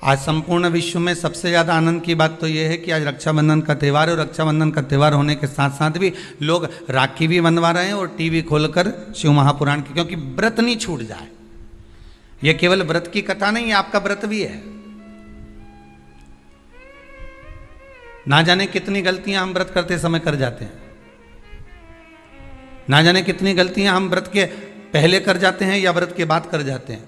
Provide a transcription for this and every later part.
आज संपूर्ण विश्व में सबसे ज़्यादा आनंद की बात तो यह है कि आज रक्षाबंधन का त्यौहार है, और रक्षाबंधन का त्यौहार होने के साथ साथ भी लोग राखी भी बनवा रहे हैं और टीवी खोलकर शिव महापुराण की, क्योंकि व्रत नहीं छूट जाए। यह केवल व्रत की कथा नहीं है, आपका व्रत भी है। ना जाने कितनी गलतियां हम व्रत करते समय कर जाते हैं, ना जाने कितनी गलतियां हम व्रत के पहले कर जाते हैं या व्रत के बाद कर जाते हैं।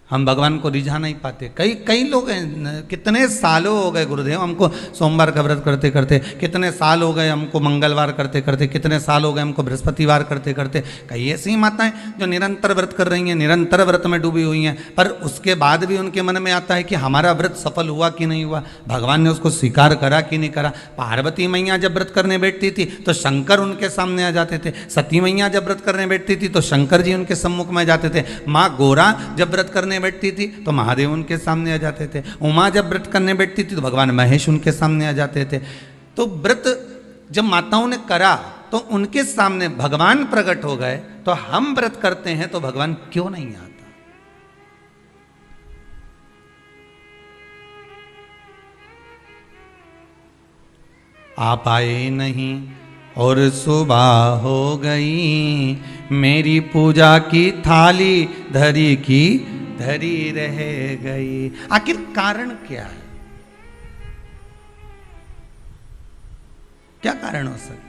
हम भगवान को रिझा नहीं पाते। कई लोग हैं, कितने सालों हो गए गुरुदेव हमको सोमवार का व्रत करते करते, कितने साल हो गए हमको मंगलवार करते करते, कितने साल हो गए हमको बृहस्पतिवार करते करते। कई ऐसी माताएं जो निरंतर व्रत कर रही हैं, निरंतर व्रत में डूबी हुई हैं, पर उसके बाद भी उनके मन में आता है कि हमारा व्रत सफल हुआ कि नहीं हुआ, भगवान ने उसको स्वीकार करा कि नहीं करा। पार्वती मैया जब व्रत करने बैठती थी तो शंकर उनके सामने आ जाते थे, सती मैया जब व्रत करने बैठती थी तो शंकर जी उनके सम्मुख में आ जाते थे, माँ गोरा जब व्रत करने बैठती थी तो महादेव उनके सामने आ जाते थे, उमा जब व्रत करने बैठती थी तो भगवान महेश उनके सामने आ जाते थे। तो व्रत जब माताओं ने करा तो उनके सामने भगवान प्रकट हो गए। तो हम व्रत करते हैं तो भगवान क्यों नहीं आता? आप आए नहीं और सुबह हो गई, मेरी पूजा की थाली धरी की धरी रह गई। आखिर कारण क्या है? क्या कारण हो सकता है?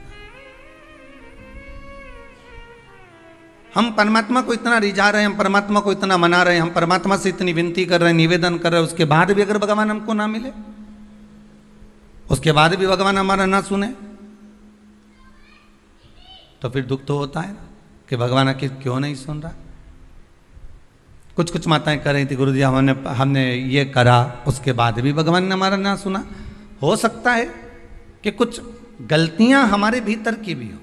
हम परमात्मा को इतना रिझा रहे हैं, हम परमात्मा को इतना मना रहे हैं, हम परमात्मा से इतनी विनती कर रहे हैं, निवेदन कर रहे हैं, उसके बाद भी अगर भगवान हमको ना मिले, उसके बाद भी भगवान हमारा ना सुने, तो फिर दुख तो होता है ना कि भगवान आखिर क्यों नहीं सुन रहा। कुछ माताएं कर रही थी, गुरुजी हमने ये करा, उसके बाद भी भगवान ने हमारा ना सुना। हो सकता है कि कुछ गलतियां हमारे भीतर की भी हो।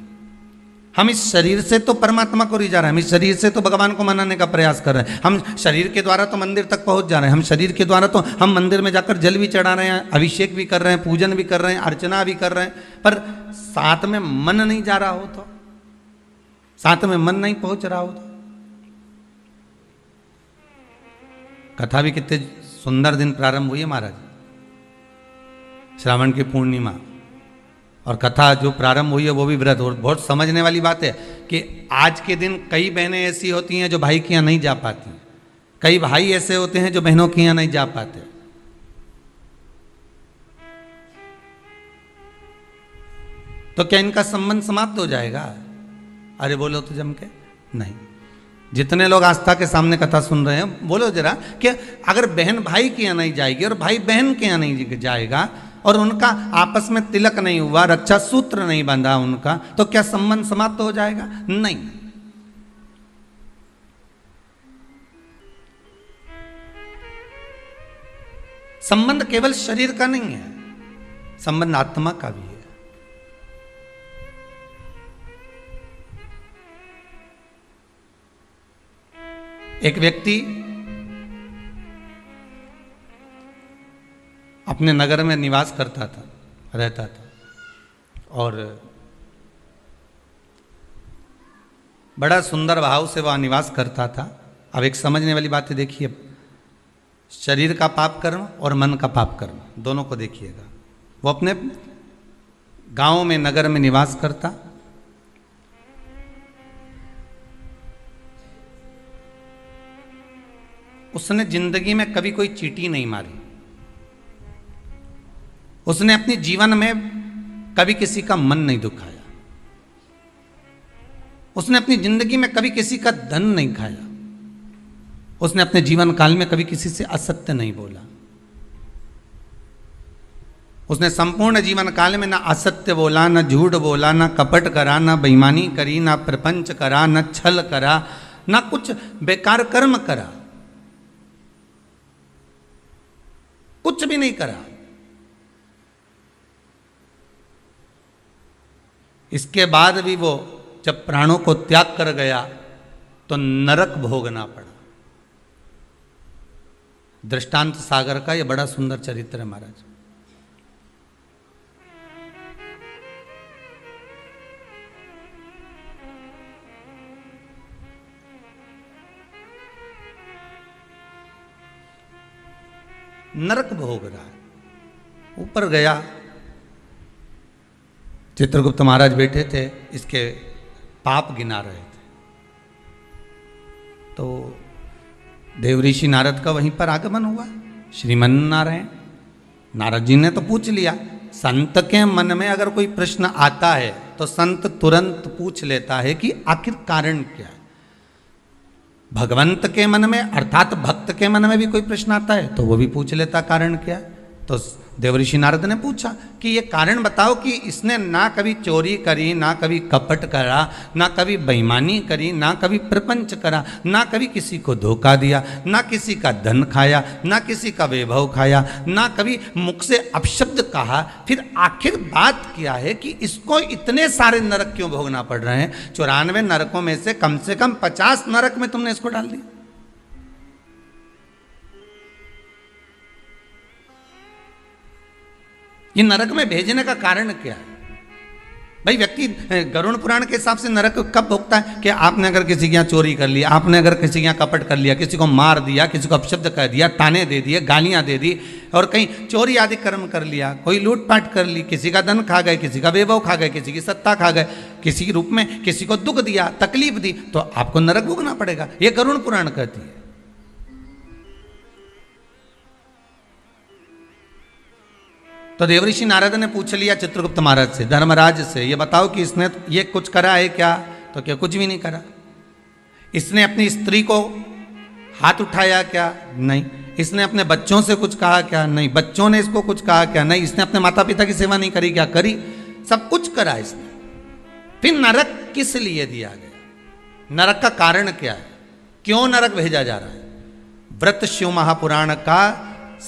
हम इस शरीर से तो परमात्मा को रिझा रहे हैं, हम इस शरीर से तो भगवान को मनाने का प्रयास कर रहे हैं, हम शरीर के द्वारा तो मंदिर तक पहुंच जा रहे हैं, हम शरीर के द्वारा तो हम मंदिर में जाकर जल भी चढ़ा रहे हैं, अभिषेक भी कर रहे हैं, पूजन भी कर रहे हैं, अर्चना भी कर रहे हैं, पर साथ में मन नहीं जा रहा हो तो, साथ में मन नहीं पहुंच रहा हो तो। कथा भी कितने सुंदर दिन प्रारंभ हुई है महाराज, श्रावण की पूर्णिमा, और कथा जो प्रारंभ हुई है वो भी व्रत। और बहुत समझने वाली बात है कि आज के दिन कई बहनें ऐसी होती हैं जो भाई के यहाँ नहीं जा पाती, कई भाई ऐसे होते हैं जो बहनों के यहाँ नहीं जा पाते। तो क्या इनका संबंध समाप्त हो जाएगा? अरे बोलो तो जम के नहीं। जितने लोग आस्था के सामने कथा सुन रहे हैं, बोलो जरा कि अगर बहन भाई के यहाँ नहीं जाएगी और भाई बहन के यहाँ नहीं जाएगा और उनका आपस में तिलक नहीं हुआ, रक्षा सूत्र नहीं बंधा उनका, तो क्या संबंध समाप्त हो जाएगा? नहीं। संबंध केवल शरीर का नहीं है, संबंध आत्मा का भी है। एक व्यक्ति अपने नगर में निवास करता था, रहता था, और बड़ा सुंदर भाव से वह निवास करता था। अब एक समझने वाली बात है, देखिए, शरीर का पाप कर्म और मन का पाप कर्म दोनों को देखिएगा। वो अपने गांव में, नगर में निवास करता, उसने जिंदगी में कभी कोई चींटी नहीं मारी, उसने अपने जीवन में कभी किसी का मन नहीं दुखाया, उसने अपनी जिंदगी में कभी किसी का धन नहीं खाया, उसने अपने जीवन काल में कभी किसी से असत्य नहीं बोला, उसने संपूर्ण जीवन काल में ना असत्य बोला, ना झूठ बोला, ना कपट करा, ना बेईमानी करी, ना प्रपंच करा, ना छल करा, ना कुछ बेकार कर्म करा, कुछ भी नहीं करा। इसके बाद भी वो जब प्राणों को त्याग कर गया तो नरक भोगना पड़ा। दृष्टांत सागर का यह बड़ा सुंदर चरित्र है महाराज। नरक भोग रहा है। ऊपर गया, चित्रगुप्त महाराज बैठे थे, इसके पाप गिना रहे थे। तो देवऋषि नारद का वहीं पर आगमन हुआ। श्रीमन नारायण, नारद जी ने तो पूछ लिया। संत के मन में अगर कोई प्रश्न आता है तो संत तुरंत पूछ लेता है कि आखिर कारण क्या है। भगवंत के मन में अर्थात भक्त के मन में भी कोई प्रश्न आता है तो वो भी पूछ लेता कारण क्या है। तो देवऋषि नारद ने पूछा कि ये कारण बताओ कि इसने ना कभी चोरी करी, ना कभी कपट करा, ना कभी बेईमानी करी, ना कभी प्रपंच करा, ना कभी किसी को धोखा दिया, ना किसी का धन खाया, ना किसी का वैभव खाया, ना कभी मुख से अपशब्द कहा। फिर आखिर बात क्या है कि इसको इतने सारे नरक क्यों भोगना पड़ रहे हैं? 94 नरकों में से कम 50 नरक में तुमने इसको डाल दिया। ये नरक में भेजने का कारण क्या है? भाई व्यक्ति गरुड़ पुराण के हिसाब से नरक कब भोगता है कि आपने अगर किसी के यहाँ चोरी कर लिया, आपने अगर किसी के यहाँ कपट कर लिया, किसी को मार दिया, किसी को अपशब्द कह दिया, ताने दे दिए, गालियां दे दी, और कहीं चोरी आदि कर्म कर लिया, कोई लूटपाट कर ली, किसी का धन खा गए, किसी का वैभव खा गए, किसी की सत्ता खा गए, किसी के रूप में किसी को दुख दिया, तकलीफ दी, तो आपको नरक भोगना पड़ेगा। ये गरुड़ पुराण कहती है। तो देवऋषि नारद ने पूछ लिया चित्रगुप्त महाराज से, धर्मराज से, ये बताओ कि इसने ये कुछ करा है क्या? तो क्या कुछ भी नहीं करा। इसने अपनी स्त्री को हाथ उठाया क्या? नहीं। इसने अपने बच्चों से कुछ कहा क्या? नहीं। बच्चों ने इसको कुछ कहा क्या? नहीं। इसने अपने माता पिता की सेवा नहीं करी क्या? करी। सब कुछ करा इसने। फिर नरक किस लिए दिया गया? नरक का कारण क्या है? क्यों नरक भेजा जा रहा है? व्रत शिव महापुराण का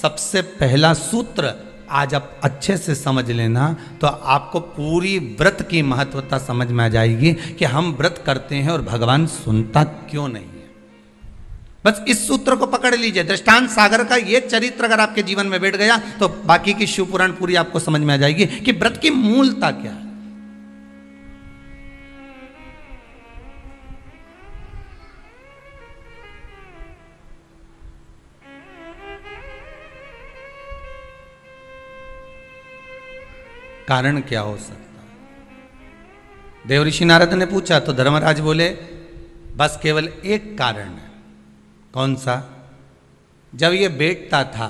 सबसे पहला सूत्र आज आप अच्छे से समझ लेना तो आपको पूरी व्रत की महत्वता समझ में आ जाएगी कि हम व्रत करते हैं और भगवान सुनता क्यों नहीं है। बस इस सूत्र को पकड़ लीजिए। दृष्टांत सागर का ये चरित्र अगर आपके जीवन में बैठ गया तो बाकी की शिव पुराण पूरी आपको समझ में आ जाएगी कि व्रत की मूलता क्या है। कारण क्या हो सकता है? देवऋषि नारद ने पूछा तो धर्मराज बोले बस केवल एक कारण है। कौन सा? जब ये बैठता था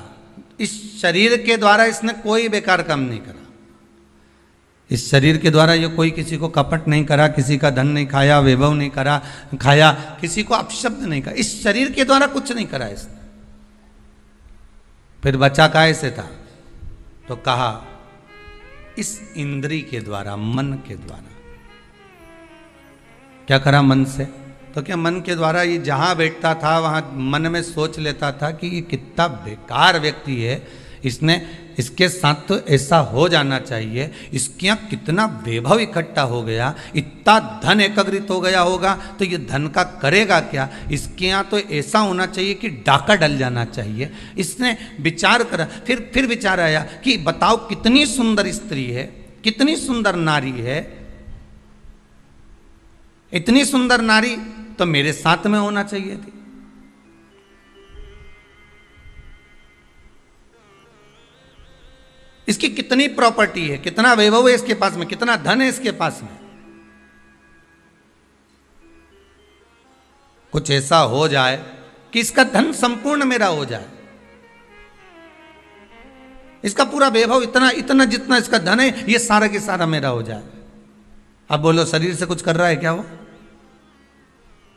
इस शरीर के द्वारा इसने कोई बेकार काम नहीं करा। इस शरीर के द्वारा ये कोई किसी को कपट नहीं करा, किसी का धन नहीं खाया, वैभव नहीं करा खाया, किसी को अपशब्द नहीं करा। इस शरीर के द्वारा कुछ नहीं करा इसने। फिर बचा काय से था? तो कहा इस इंद्री के द्वारा, मन के द्वारा। क्या करा मन से? तो क्या मन के द्वारा ये जहां बैठता था वहां मन में सोच लेता था कि ये कितना बेकार व्यक्ति है, इसने इसके साथ तो ऐसा हो जाना चाहिए, इसके यहाँ कितना वैभव इकट्ठा हो गया, इतना धन एकत्रित हो गया होगा तो ये धन का करेगा क्या, इसके यहाँ तो ऐसा होना चाहिए कि डाका डल जाना चाहिए। इसने विचार करा। फिर विचार आया कि बताओ कितनी सुंदर स्त्री है, कितनी सुंदर नारी है, इतनी सुंदर नारी तो मेरे साथ में होना चाहिए थी। इसकी कितनी प्रॉपर्टी है, कितना वैभव है इसके पास में, कितना धन है इसके पास में। कुछ ऐसा हो जाए कि इसका धन संपूर्ण मेरा हो जाए, इसका पूरा वैभव इतना इतना जितना इसका धन है ये सारा के सारा मेरा हो जाए। अब बोलो शरीर से कुछ कर रहा है क्या वो?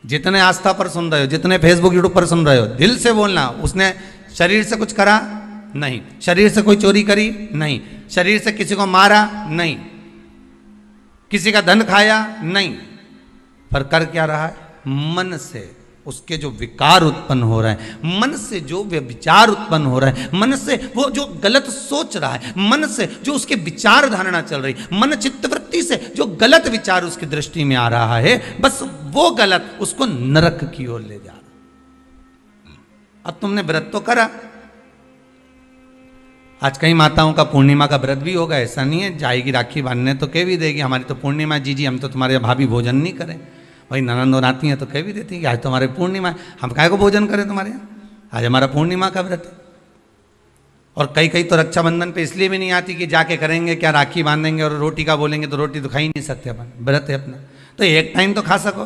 जितने आस्था पर सुन रहे हो, जितने फेसबुक यूट्यूब पर सुन रहे हो, दिल से बोलना, उसने शरीर से कुछ करा? नहीं। शरीर से कोई चोरी करी? नहीं। शरीर से किसी को मारा? नहीं। किसी का धन खाया? नहीं। पर कर क्या रहा है? मन से उसके जो विकार उत्पन्न हो रहा है, मन से जो विचार उत्पन्न हो रहा है, मन से वो जो गलत सोच रहा है, मन से जो उसके विचार धारणा चल रही, मन चित्तवृत्ति से जो गलत विचार उसकी दृष्टि में आ रहा है, बस वो गलत उसको नरक की ओर ले जा रहा। अब तुमने व्रत तो करा, आज कई माताओं का पूर्णिमा का व्रत भी होगा, ऐसा नहीं है, जाएगी राखी बांधने तो कह भी देगी हमारी तो पूर्णिमा जी हम तो तुम्हारे भाभी भोजन नहीं करें। भाई ननंद और आती हैं तो कह भी देती है कि आज तो हमारे पूर्णिमा है, हम काहे को भोजन करें तुम्हारे यहाँ, आज हमारा पूर्णिमा का व्रत है। और कई कई तो रक्षाबंधन पे इसलिए भी नहीं आती कि जाके करेंगे क्या, राखी बांधेंगे और रोटी का बोलेंगे तो रोटी तो खा ही नहीं सकते अपन, व्रत है अपना, तो एक टाइम तो खा सको।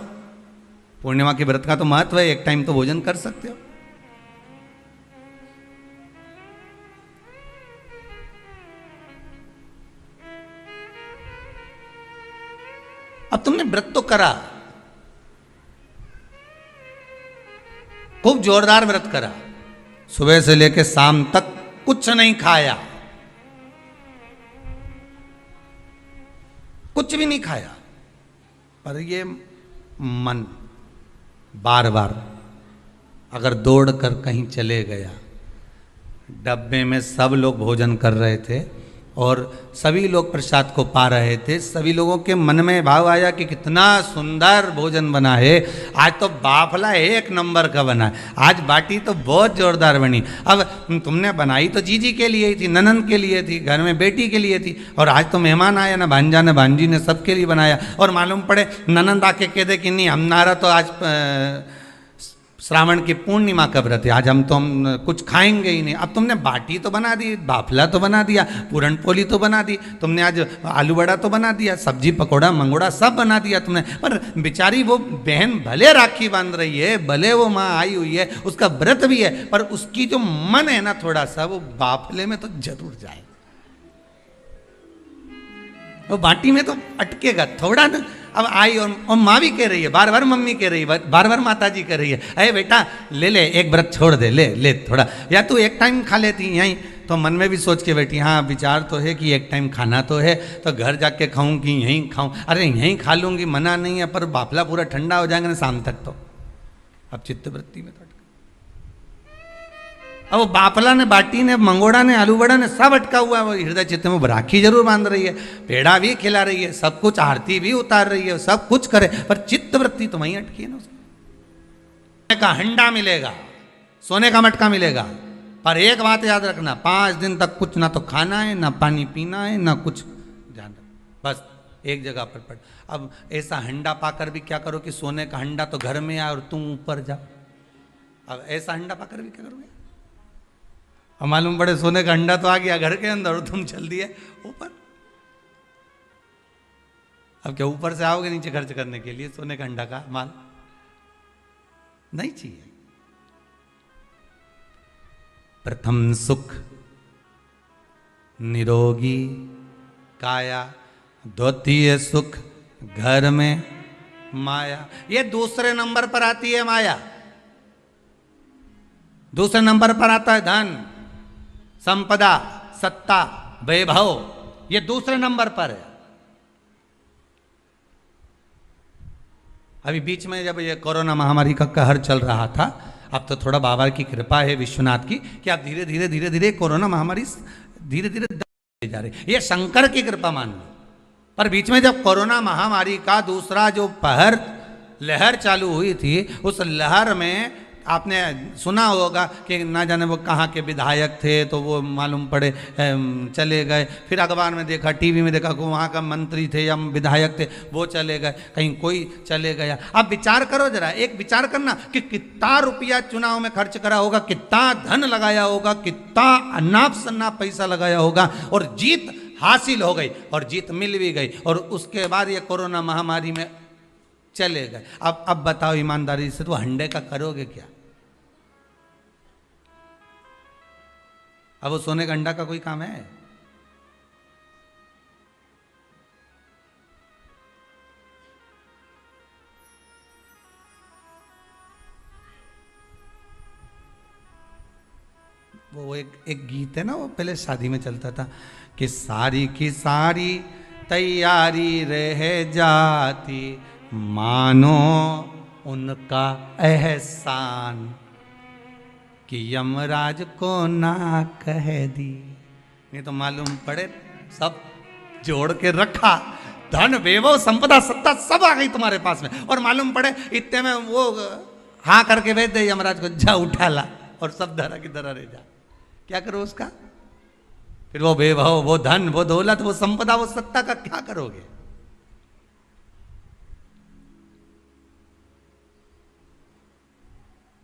पूर्णिमा के व्रत का तो महत्व है, एक टाइम तो भोजन कर सकते हो। अब तुमने व्रत तो करा, खूब जोरदार व्रत करा, सुबह से लेकर शाम तक कुछ नहीं खाया, कुछ भी नहीं खाया, पर ये मन बार बार अगर दौड़ कर कहीं चले गया, डब्बे में सब लोग भोजन कर रहे थे और सभी लोग प्रसाद को पा रहे थे, सभी लोगों के मन में भाव आया कि कितना सुंदर भोजन बना है, आज तो बाफला एक नंबर का बना है, आज बाटी तो बहुत जोरदार बनी। अब तुमने बनाई तो जीजी के लिए ही थी, ननंद के लिए थी, घर में बेटी के लिए थी, और आज तो मेहमान आया ना, भांजा ने भांजी ने सबके लिए बनाया, और मालूम पड़े ननंद आके कह दे कि नहीं हमारा तो आज श्रावण की पूर्णिमा का व्रत है, आज हम कुछ खाएंगे ही नहीं। अब तुमने बाटी तो बना दी, बाफला तो बना दिया, पूरन पोली तो बना दी, तुमने आज आलू बड़ा तो बना दिया, सब्जी पकौड़ा मंगोड़ा सब बना दिया तुमने, पर बेचारी वो बहन भले राखी बांध रही है, भले वो माँ आई हुई है, उसका व्रत भी है, पर उसकी जो मन है ना थोड़ा सा, वो बाफले में तो जरूर जाए, वो बाटी में तो अटकेगा थोड़ा ना। अब आई और माँ भी कह रही है, बार बार मम्मी कह रही है, बार बार माता जी कह रही है, अरे बेटा ले ले एक व्रत छोड़ दे, ले ले थोड़ा, या तू एक टाइम खा लेती यहीं, तो मन में भी सोच के बैठी, हाँ विचार तो है कि एक टाइम खाना तो है, तो घर जाके खाऊं कि यहीं खाऊं, अरे यहीं खा लूंगी मना नहीं है, पर बाफला पूरा ठंडा हो जाएगा ना शाम तक तो। अब चित्तवृत्ति में तो अब वो बाफला ने, बाटी ने, मंगोड़ा ने, आलू बड़ा ने सब अटका हुआ है, वो हृदय चित्त में राखी जरूर बांध रही है, पेड़ा भी खिला रही है, सब कुछ आरती भी उतार रही है, सब कुछ करे, पर चित्त वृत्ति तो वहीं अटकी है ना। सोने का हंडा मिलेगा, सोने का मटका मिलेगा, पर एक बात याद रखना, 5 दिन तक कुछ ना तो खाना है, ना पानी पीना है, ना कुछ ध्यान रखना, बस एक जगह पर पड़। अब ऐसा हंडा पाकर भी क्या करो कि सोने का हंडा तो घर में आए और तुम ऊपर जाओ, अब ऐसा हंडा पाकर भी क्या करोगे? अब मालूम पड़े सोने का अंडा तो आ गया घर के अंदर और तुम चल दिए ऊपर। अब क्या ऊपर से आओगे नीचे खर्च करने के लिए सोने का अंडा का माल? नहीं चाहिए। प्रथम सुख निरोगी काया, द्वितीय सुख घर में माया। ये दूसरे नंबर पर आती है माया, दूसरे नंबर पर आता है धन, संपदा, सत्ता, वैभव, ये दूसरे नंबर पर है। अभी बीच में जब ये कोरोना महामारी का कहर चल रहा था, अब तो थोड़ा बाबा की कृपा है विश्वनाथ की कि अब धीरे धीरे धीरे धीरे कोरोना महामारी धीरे धीरे जा रही, ये शंकर की कृपा मान लो। पर बीच में जब कोरोना महामारी का दूसरा जो लहर चालू हुई थी, उस लहर में आपने सुना होगा कि ना जाने वो कहाँ के विधायक थे, तो वो मालूम पड़े चले गए, फिर अखबार में देखा, टीवी में देखा कि वहाँ का मंत्री थे या विधायक थे वो चले गए, कहीं कोई चले गया। अब विचार करो जरा, एक विचार करना कि कितना रुपया चुनाव में खर्च करा होगा, कितना धन लगाया होगा, कितना अनाप शनाप पैसा लगाया होगा, और जीत हासिल हो गई, और जीत मिल भी गई, और उसके बाद ये कोरोना महामारी में चले गए। अब बताओ ईमानदारी से, तो हंडे का करोगे क्या? अब वो सोने का अंडा का कोई काम है? वो एक गीत है ना, वो पहले शादी में चलता था कि सारी की सारी तैयारी रह जाती, मानो उनका एहसान कि यमराज को ना कह दी। नहीं तो मालूम पड़े सब जोड़ के रखा, धन वैभव संपदा सत्ता सब आ गई तुम्हारे पास में, और मालूम पड़े इतने में वो हाँ करके भेज दे यमराज को, जा उठा ला, और सब धरा की धरा रह जा। क्या करो उसका? फिर वो वैभव, वो धन, वो दौलत, वो संपदा, वो सत्ता का क्या करोगे?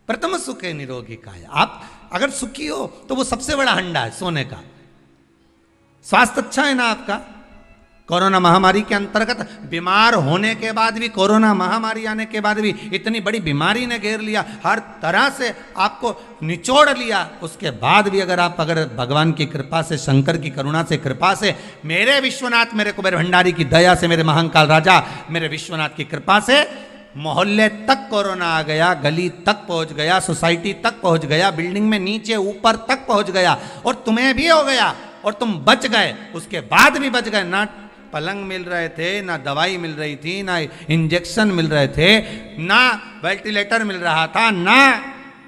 प्रथम सुख है निरोगी काया। आप अगर सुखी हो तो वो सबसे बड़ा हंडा है सोने का। स्वास्थ्य अच्छा है ना आपका, कोरोना महामारी के अंतर्गत बीमार होने के बाद भी, कोरोना महामारी आने के बाद भी, इतनी बड़ी बीमारी ने घेर लिया, हर तरह से आपको निचोड़ लिया, उसके बाद भी अगर भगवान की कृपा से, शंकर की करुणा से, कृपा से, मेरे विश्वनाथ, मेरे कुबेर भंडारी की दया से, मेरे महाकाल राजा, मेरे विश्वनाथ की कृपा से मोहल्ले तक कोरोना आ गया, गली तक पहुंच गया, सोसाइटी तक पहुंच गया, बिल्डिंग में नीचे ऊपर तक पहुंच गया, और तुम्हें भी हो गया और तुम बच गए, उसके बाद भी बच गए। ना पलंग मिल रहे थे, ना दवाई मिल रही थी, ना इंजेक्शन मिल रहे थे, ना वेंटिलेटर मिल रहा था, ना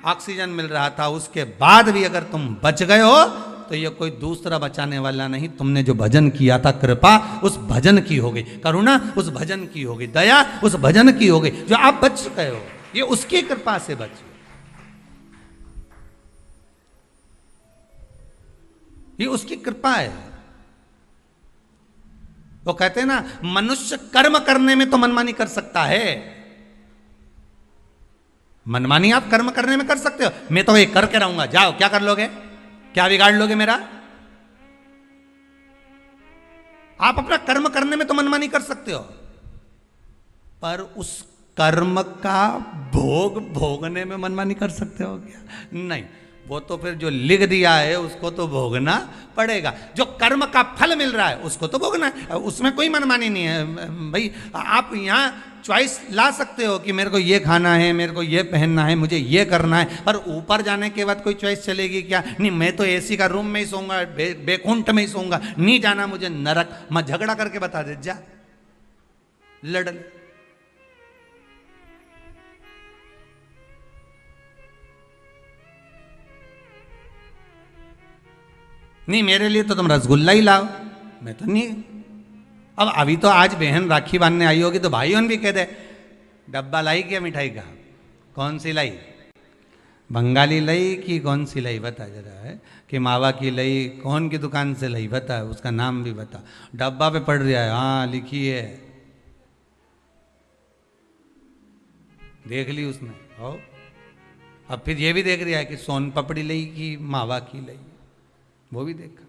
ऑक्सीजन मिल रहा था, उसके बाद भी अगर तुम बच गए हो तो ये कोई दूसरा बचाने वाला नहीं, तुमने जो भजन किया था, कृपा उस भजन की हो गई, करुणा उस भजन की हो गई, दया उस भजन की हो गई, जो आप बच गए हो, ये उसकी कृपा से बचे, ये उसकी कृपा है। वो कहते हैं ना, मनुष्य कर्म करने में तो मनमानी कर सकता है, मनमानी आप कर्म करने में कर सकते हो, मैं तो ये करके रहूंगा, जाओ क्या कर लोगे, क्या बिगाड़ लोगे मेरा? आप अपना कर्म करने में तो मनमानी कर सकते हो, पर उस कर्म का भोग भोगने में मनमानी कर सकते हो क्या? नहीं, वो तो फिर जो लिख दिया है उसको तो भोगना पड़ेगा, जो कर्म का फल मिल रहा है उसको तो भोगना है, उसमें कोई मनमानी नहीं है भाई। आप यहाँ चॉइस ला सकते हो कि मेरे को ये खाना है, मेरे को ये पहनना है, मुझे ये करना है, पर ऊपर जाने के बाद कोई चॉइस चलेगी क्या? नहीं, मैं तो एसी का रूम में ही सोऊंगा, बेकुंठ में ही सोऊंगा, नहीं जाना मुझे नरक, मैं झगड़ा करके बता दे, जा लड़। नहीं, मेरे लिए तो तुम रसगुल्ला ही लाओ, मैं तो नहीं। अब अभी तो आज बहन राखी बांधने आई होगी तो भाइयों भी कह दे, डब्बा लाई क्या मिठाई का, कौन सी लाई, बंगाली लाई कि कौन सी लाई, बता जरा, है कि मावा की लाई, कौन की दुकान से लाई, बता, उसका नाम भी बता, डब्बा पे पड़ रहा है, हाँ लिखी है, देख ली उसने। और अब फिर ये भी देख रहा है कि सोन पपड़ी लाई कि मावा की लाई, वो भी देखा,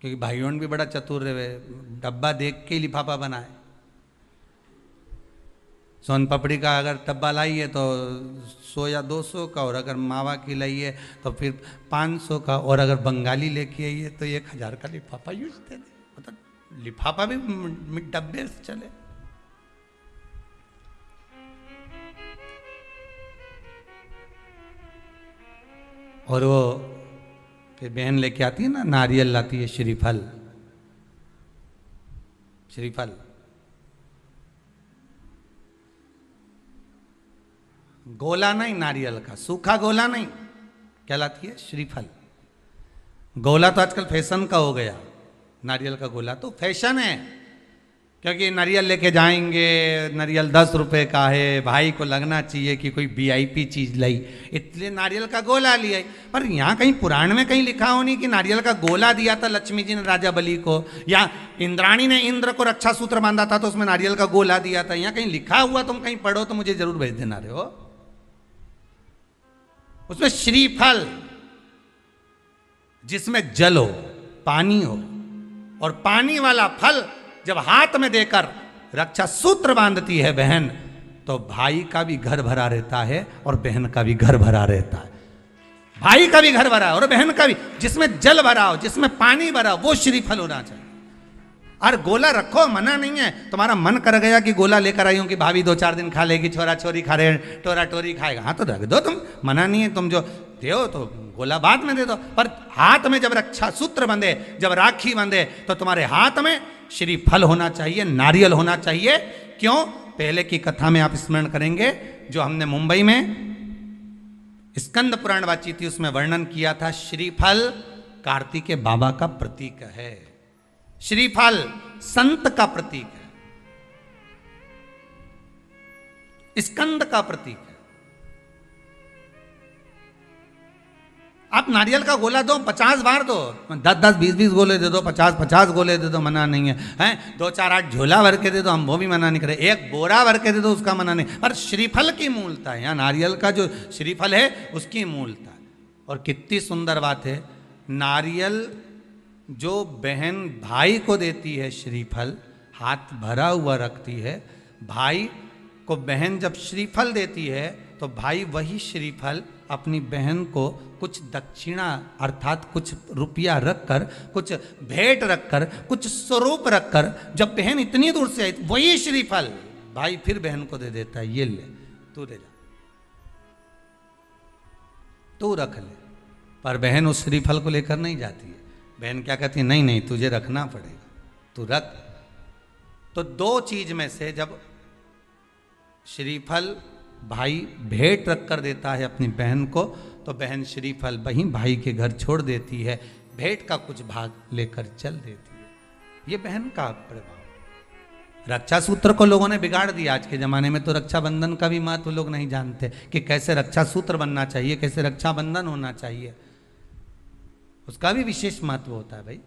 क्योंकि भाइयों भी बड़ा चतुर रहे, डब्बा देख के ही लिफाफा बनाए। सोन पपड़ी का अगर डब्बा लाई है तो 100 या 200 का, और अगर मावा की लाई है तो फिर 500 का, और अगर बंगाली लेके आई है तो 1000 का लिफाफा यूज दे दे, मतलब लिफाफा भी डब्बे से चले। और वो फिर बहन लेके आती है ना, नारियल लाती है, श्रीफल, श्रीफल, गोला नहीं नारियल का, सूखा गोला नहीं, क्या लाती है? श्रीफल। गोला तो आजकल फैशन का हो गया, नारियल का गोला तो फैशन है, क्योंकि नारियल लेके जाएंगे, नारियल 10 रुपए का है, भाई को लगना चाहिए कि कोई वीआईपी चीज लाई, इसलिए नारियल का गोला लिया। पर यहाँ कहीं पुराण में कहीं लिखा हो नहीं कि नारियल का गोला दिया था लक्ष्मी जी ने राजा बलि को, या इंद्राणी ने इंद्र को रक्षा सूत्र बांधा था तो उसमें नारियल का गोला दिया था, यहाँ कहीं लिखा हुआ तुम कहीं पढ़ो तो मुझे जरूर भेज देना। रहे हो उसमें श्रीफल, जिसमें जल हो, पानी हो, और पानी वाला फल जब हाथ में देकर रक्षा सूत्र बांधती है बहन, तो भाई का भी घर भरा रहता है और बहन का भी घर भरा रहता है। भाई का भी घर भरा है और बहन का भी, जिसमें जल भरा हो, जिसमें पानी भरा हो, वो श्रीफल होना चाहिए। और गोला रखो, मना नहीं है, तुम्हारा मन कर गया कि गोला लेकर आई हूं कि भाभी 2-4 दिन खा लेगी, छोरा छोरी खा रहे, टोरा टोरी खाएगा, हाँ तो रख दो, तुम मना नहीं है, तुम जो दो तो गोला बाद में दे दो, पर हाथ में जब रक्षा सूत्र बंधे, जब राखी बंधे, तो तुम्हारे हाथ में श्रीफल होना चाहिए, नारियल होना चाहिए। क्यों? पहले की कथा में आप स्मरण करेंगे, जो हमने मुंबई में स्कंद पुराण बातचीत थी उसमें वर्णन किया था, श्रीफल कार्तिकेय बाबा का प्रतीक है, श्रीफल संत का प्रतीक है, स्कंद का प्रतीक है। आप नारियल का गोला दो 50 बार दो, 10-10, 20-20 गोले दे दो, 50-50 गोले दे दो, मना नहीं है, हैं 2-4-8 झोला भर के दे दो, हम वो भी मना नहीं करें, एक बोरा भर के दे दो, उसका मना नहीं। पर श्रीफल की मूलता है, यहाँ नारियल का जो श्रीफल है उसकी मूलता है। और कितनी सुंदर बात है, नारियल जो बहन भाई को देती है श्रीफल, हाथ भरा हुआ रखती है, भाई को बहन जब श्रीफल देती है तो भाई वही श्रीफल अपनी बहन को कुछ दक्षिणा अर्थात कुछ रुपया रखकर, कुछ भेंट रखकर, कुछ स्वरूप रखकर, जब बहन इतनी दूर से आई वही श्रीफल भाई फिर बहन को दे देता है, ये ले तू ले जा, तू रख ले। पर बहन उस श्रीफल को लेकर नहीं जाती है, बहन क्या कहती है, नहीं नहीं तुझे रखना पड़ेगा, तू रख। तो दो चीज में से जब श्रीफल भाई भेंट रख कर देता है अपनी बहन को, तो बहन श्रीफल वहीं भाई के घर छोड़ देती है, भेंट का कुछ भाग लेकर चल देती है। ये बहन का प्रभाव। रक्षा सूत्र को लोगों ने बिगाड़ दिया आज के जमाने में, तो रक्षाबंधन का भी महत्व लोग नहीं जानते कि कैसे रक्षा सूत्र बनना चाहिए, कैसे रक्षाबंधन होना चाहिए, उसका भी विशेष महत्व होता है भाई,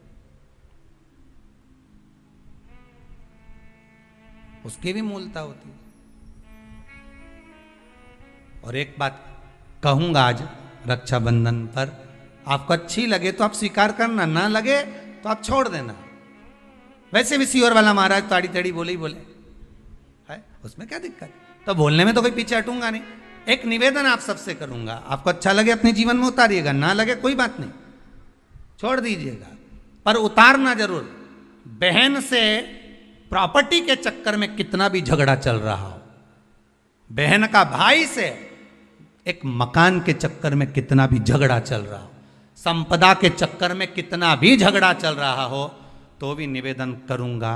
उसकी भी मूलता होती है। और एक बात कहूंगा आज रक्षाबंधन पर, आपको अच्छी लगे तो आप स्वीकार करना, ना लगे तो आप छोड़ देना। वैसे भी सीहोर वाला महाराज ताड़ी ताड़ी बोले ही बोले है, उसमें क्या दिक्कत, तो बोलने में तो कोई पीछे हटूंगा नहीं। एक निवेदन आप सबसे करूंगा, आपको अच्छा लगे अपने जीवन में उतारिएगा, ना लगे कोई बात नहीं, छोड़ दीजिएगा, पर उतारना जरूर। बहन से प्रॉपर्टी के चक्कर में कितना भी झगड़ा चल रहा हो, बहन का भाई से एक मकान के चक्कर में कितना भी झगड़ा चल रहा हो, संपदा के चक्कर में कितना भी झगड़ा चल रहा हो, तो भी निवेदन करूंगा,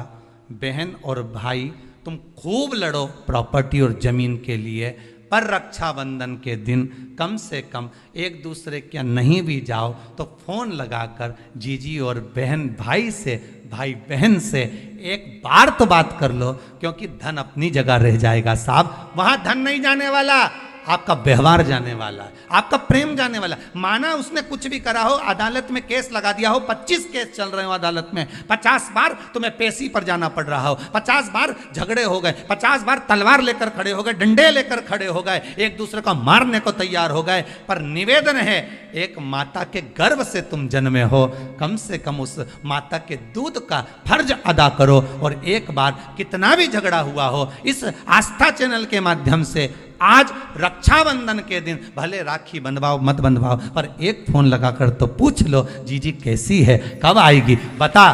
बहन और भाई तुम खूब लड़ो प्रॉपर्टी और जमीन के लिए, पर रक्षाबंधन के दिन कम से कम एक दूसरे के नहीं भी जाओ तो फोन लगाकर जीजी और बहन भाई से, भाई बहन से एक बार तो बात कर लो, क्योंकि धन अपनी जगह रह जाएगा साहब, वहां धन नहीं जाने वाला, आपका व्यवहार जाने वाला है, आपका प्रेम जाने वाला। माना उसने कुछ भी करा हो, अदालत में केस लगा दिया हो, 25 केस चल रहे हो अदालत में, 50 बार तुम्हें पेशी पर जाना पड़ रहा हो, 50 बार झगड़े हो गए, 50 बार तलवार लेकर खड़े हो गए, डंडे लेकर खड़े हो गए, एक दूसरे को मारने को तैयार हो गए, पर निवेदन है एक माता के गर्भ से तुम जन्मे हो, कम से कम उस माता के दूध का फर्ज अदा करो। और एक बार कितना भी झगड़ा हुआ हो, इस आस्था चैनल के माध्यम से आज रक्षाबंधन के दिन भले राखी बंधवाओ मत बंधवाओ, पर एक फोन लगाकर तो पूछ लो जीजी कैसी है, कब आएगी बता,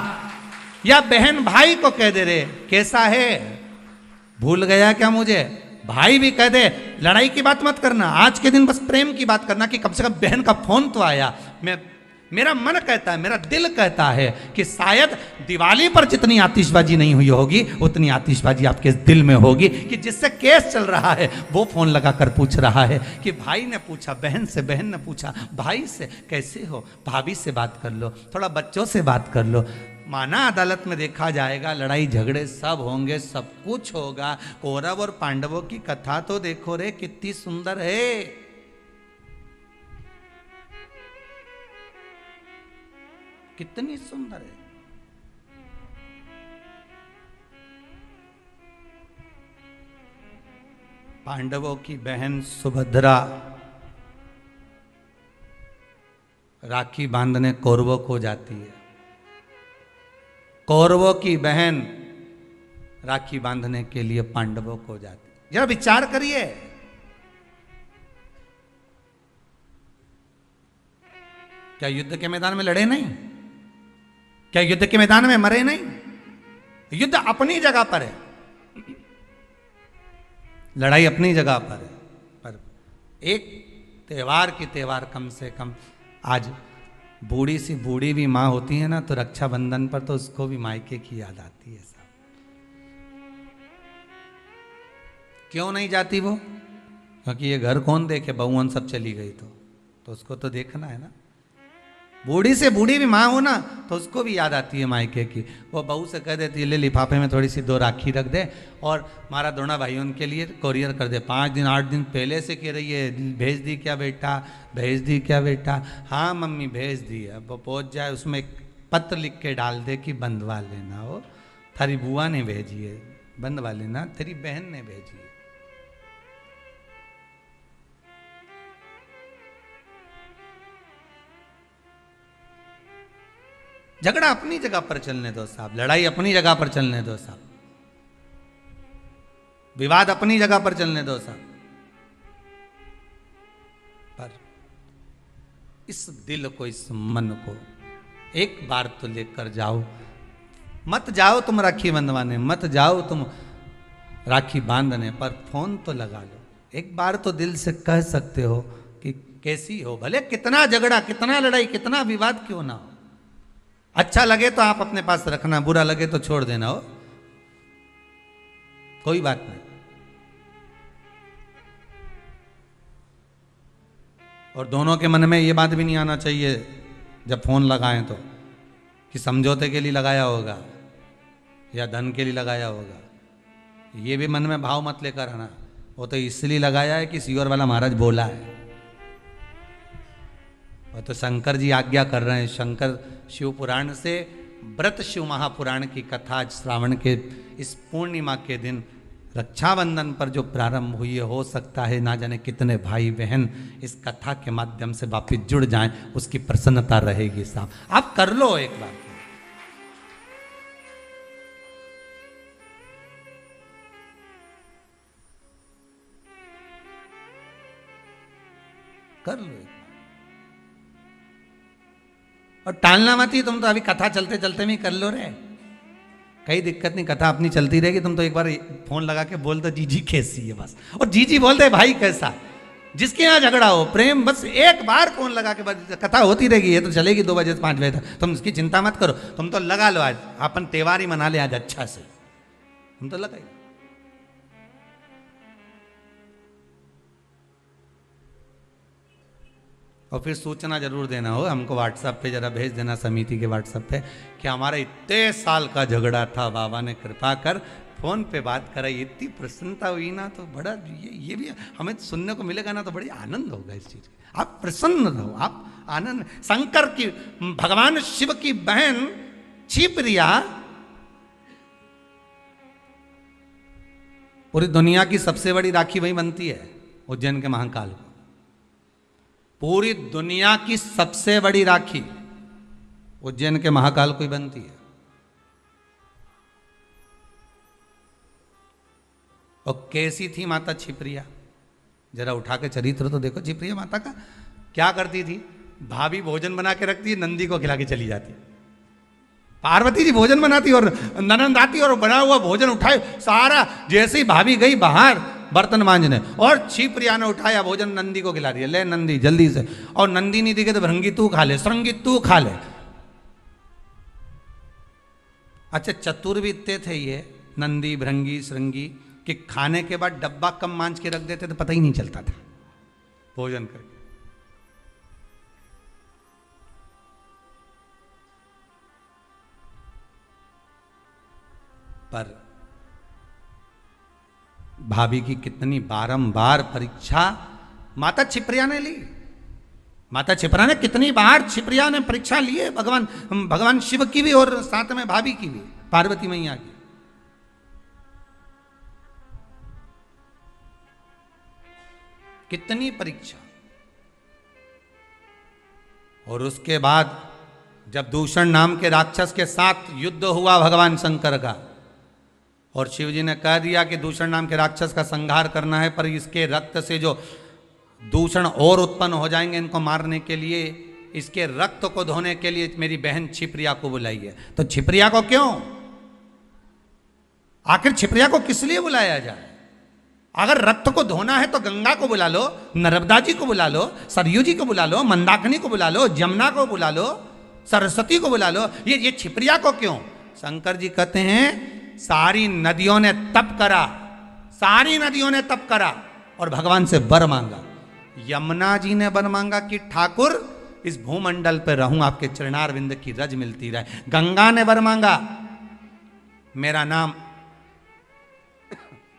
या बहन भाई को कह दे रे कैसा है, भूल गया क्या मुझे, भाई भी कह दे, लड़ाई की बात मत करना, आज के दिन बस प्रेम की बात करना कि कम से कम बहन का फोन तो आया। मेरा मन कहता है, मेरा दिल कहता है कि शायद दिवाली पर जितनी आतिशबाजी नहीं हुई होगी उतनी आतिशबाजी आपके दिल में होगी, कि जिससे केस चल रहा है वो फोन लगाकर पूछ रहा है कि भाई ने पूछा बहन से, बहन ने पूछा भाई से कैसे हो, भाभी से बात कर लो, थोड़ा बच्चों से बात कर लो। माना अदालत में देखा जाएगा, लड़ाई झगड़े सब होंगे, सब कुछ होगा, कौरव और पांडवों की कथा तो देखो रे कितनी सुंदर है, कितनी सुंदर है। पांडवों की बहन सुभद्रा राखी बांधने कौरवों को जाती है, कौरवों की बहन राखी बांधने के लिए पांडवों को जाती है। जरा विचार करिए, क्या युद्ध के मैदान में लड़े नहीं, क्या युद्ध के मैदान में मरे नहीं, युद्ध अपनी जगह पर है, लड़ाई अपनी जगह पर है, पर एक त्योहार की त्योहार कम से कम आज बूढ़ी सी बूढ़ी भी माँ होती है ना, तो रक्षाबंधन पर तो उसको भी मायके की याद आती है साहब। क्यों नहीं जाती वो, क्योंकि ये घर कौन देखे, बहुवन सब चली गई तो उसको तो देखना है ना। बूढ़ी से बूढ़ी भी माँ हो ना तो उसको भी याद आती है मायके की। वो बहू से कह देती है ले लिफाफे में थोड़ी सी 2 राखी रख दे और हमारा दोनों भाइयों के लिए कोरियर कर दे। 5 दिन 8 दिन पहले से कह रही है भेज दी क्या बेटा, भेज दी क्या बेटा। हाँ मम्मी भेज दी। अब वो पहुँच जाए उसमें एक पत्र लिख के डाल दे कि बंधवा लेना, हो थारी बुआ ने भेजी है, बंधवा लेना, तेरी बहन ने भेजी है। झगड़ा अपनी जगह पर चलने दो साहब, लड़ाई अपनी जगह पर चलने दो साहब, विवाद अपनी जगह पर चलने दो साहब, पर इस दिल को, इस मन को एक बार तो लेकर जाओ। मत जाओ तुम राखी बंधवाने, मत जाओ तुम राखी बांधने, पर फोन तो लगा लो। एक बार तो दिल से कह सकते हो कि कैसी हो, भले कितना झगड़ा, कितना लड़ाई, कितना विवाद क्यों ना हो। अच्छा लगे तो आप अपने पास रखना, बुरा लगे तो छोड़ देना, हो कोई बात नहीं। और दोनों के मन में ये बात भी नहीं आना चाहिए जब फोन लगाएं तो कि समझौते के लिए लगाया होगा या धन के लिए लगाया होगा। ये भी मन में भाव मत लेकर आना, वो तो इसलिए लगाया है कि सीवर वाला महाराज बोला है। और तो शंकर जी आज्ञा कर रहे हैं। शंकर शिव पुराण से व्रत शिव महापुराण की कथा आज श्रावण के इस पूर्णिमा के दिन रक्षाबंधन पर जो प्रारंभ हुई है, हो सकता है ना जाने कितने भाई बहन इस कथा के माध्यम से वापिस जुड़ जाएं, उसकी प्रसन्नता रहेगी साहब। आप कर लो एक बार, कर लो। और टालना मत ही, तुम तो अभी कथा चलते चलते में कर लो रे, कई दिक्कत नहीं, कथा अपनी चलती रहेगी। तुम तो एक बार फोन लगा के बोल दो जीजी कैसी है बस, और जीजी बोलते भाई कैसा। जिसके यहाँ झगड़ा हो प्रेम, बस एक बार फोन लगा के बस, कथा होती रहेगी, ये तो चलेगी 2 बजे से 5 बजे तक। तुम इसकी चिंता मत करो, तुम तो लगा लो। आज अपन त्योहार ही मना ले आज अच्छा से, तुम तो लगाई। और फिर सूचना जरूर देना हो हमको, व्हाट्सएप पे जरा भेज देना, समिति के व्हाट्सएप पे, कि हमारा इतने साल का झगड़ा था, बाबा ने कृपा कर फोन पे बात कराई। इतनी प्रसन्नता हुई ना, तो बड़ा ये भी हमें सुनने को मिलेगा ना, तो बड़ी आनंद होगा इस चीज का। आप प्रसन्न रहो, आप आनंद। शंकर की, भगवान शिव की बहन छिप्रिया पूरी दुनिया की सबसे बड़ी राखी वही बनती है, उज्जैन के महाकाल को। पूरी दुनिया की सबसे बड़ी राखी उज्जैन के महाकाल को ही बनती है। और कैसी थी माता छिप्रिया, जरा उठा के चरित्र तो देखो छिप्रिया माता का। क्या करती थी, भाभी भोजन बना के रखती है, नंदी को खिला के चली जाती। पार्वती जी भोजन बनाती और ननंद आती और बना हुआ भोजन उठाए सारा, जैसे ही भाभी गई बाहर बर्तन मांजने, और छिप्रिया ने उठाया भोजन नंदी को खिला दिया, ले नंदी जल्दी से। और नंदी नहीं दिखे तो भृंगी तू खा ले, श्रृंगी तू खा ले। अच्छा चतुर भी इतने थे ये नंदी भृंगी श्रृंगी कि खाने के बाद डब्बा कम मांझ के रख देते तो पता ही नहीं चलता था भोजन करके। पर भाभी की कितनी बारंबार परीक्षा माता छिप्रिया ने ली। माता छिप्रिया ने कितनी बार छिप्रिया ने परीक्षा ली है, भगवान शिव की भी और साथ में भाभी की भी, पार्वती मैया की। कितनी परीक्षा। और उसके बाद जब दूषण नाम के राक्षस के साथ युद्ध हुआ भगवान शंकर का, और शिव जी ने कह दिया कि दूषण नाम के राक्षस का संहार करना है, पर इसके रक्त से जो दूषण और उत्पन्न हो जाएंगे, इनको मारने के लिए, इसके रक्त को धोने के लिए मेरी बहन छिप्रिया को बुलाइए। तो छिप्रिया को क्यों, आखिर छिप्रिया को किस लिए बुलाया जाए? अगर रक्त को धोना है तो गंगा को बुला लो, नर्मदा जी को बुला लो, सरयू जी को बुला लो, मंदाकिनी को बुला लो, जमुना को बुला लो, सरस्वती को बुला लो, ये छिप्रिया को क्यों? शंकर जी कहते हैं सारी नदियों ने तप करा, सारी नदियों ने तप करा और भगवान से वर मांगा। यमुना जी ने वर मांगा कि ठाकुर इस भूमंडल पर रहूं, आपके चरणारविंद की रज मिलती रहे। गंगा ने वर मांगा, मेरा नाम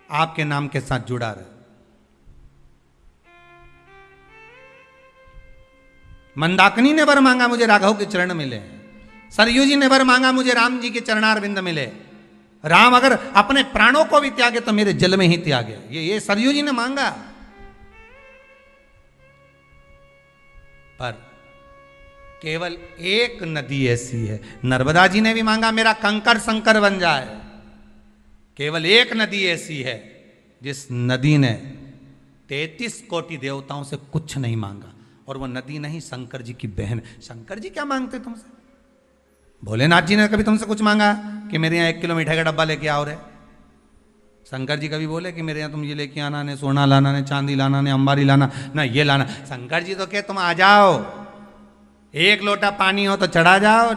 आपके नाम के साथ जुड़ा रहे। मंदाकिनी ने वर मांगा, मुझे राघव के चरण मिले। सरयू जी ने वर मांगा, मुझे राम जी के चरणारविंद मिले। राम अगर अपने प्राणों को भी त्यागे तो मेरे जल में ही त्यागे, ये सरयू जी ने मांगा। पर केवल एक नदी ऐसी है, नर्मदा जी ने भी मांगा मेरा कंकर संकर बन जाए। केवल एक नदी ऐसी है जिस नदी ने 33 कोटि देवताओं से कुछ नहीं मांगा, और वो नदी नहीं, शंकर जी की बहन। शंकर जी क्या मांगते तुमसे? भोलेनाथ जी ने कभी तुमसे कुछ मांगा कि मेरे यहाँ 1 किलो मिठाई का डब्बा लेके आओ रे? शंकर जी कभी बोले कि मेरे यहाँ तुम ये लेके आना, ने सोना लाना, ने चांदी लाना, ने अंबारी लाना, ना ये लाना? शंकर जी तो कहे तुम आ जाओ, 1 लोटा पानी हो तो चढ़ा जाओ,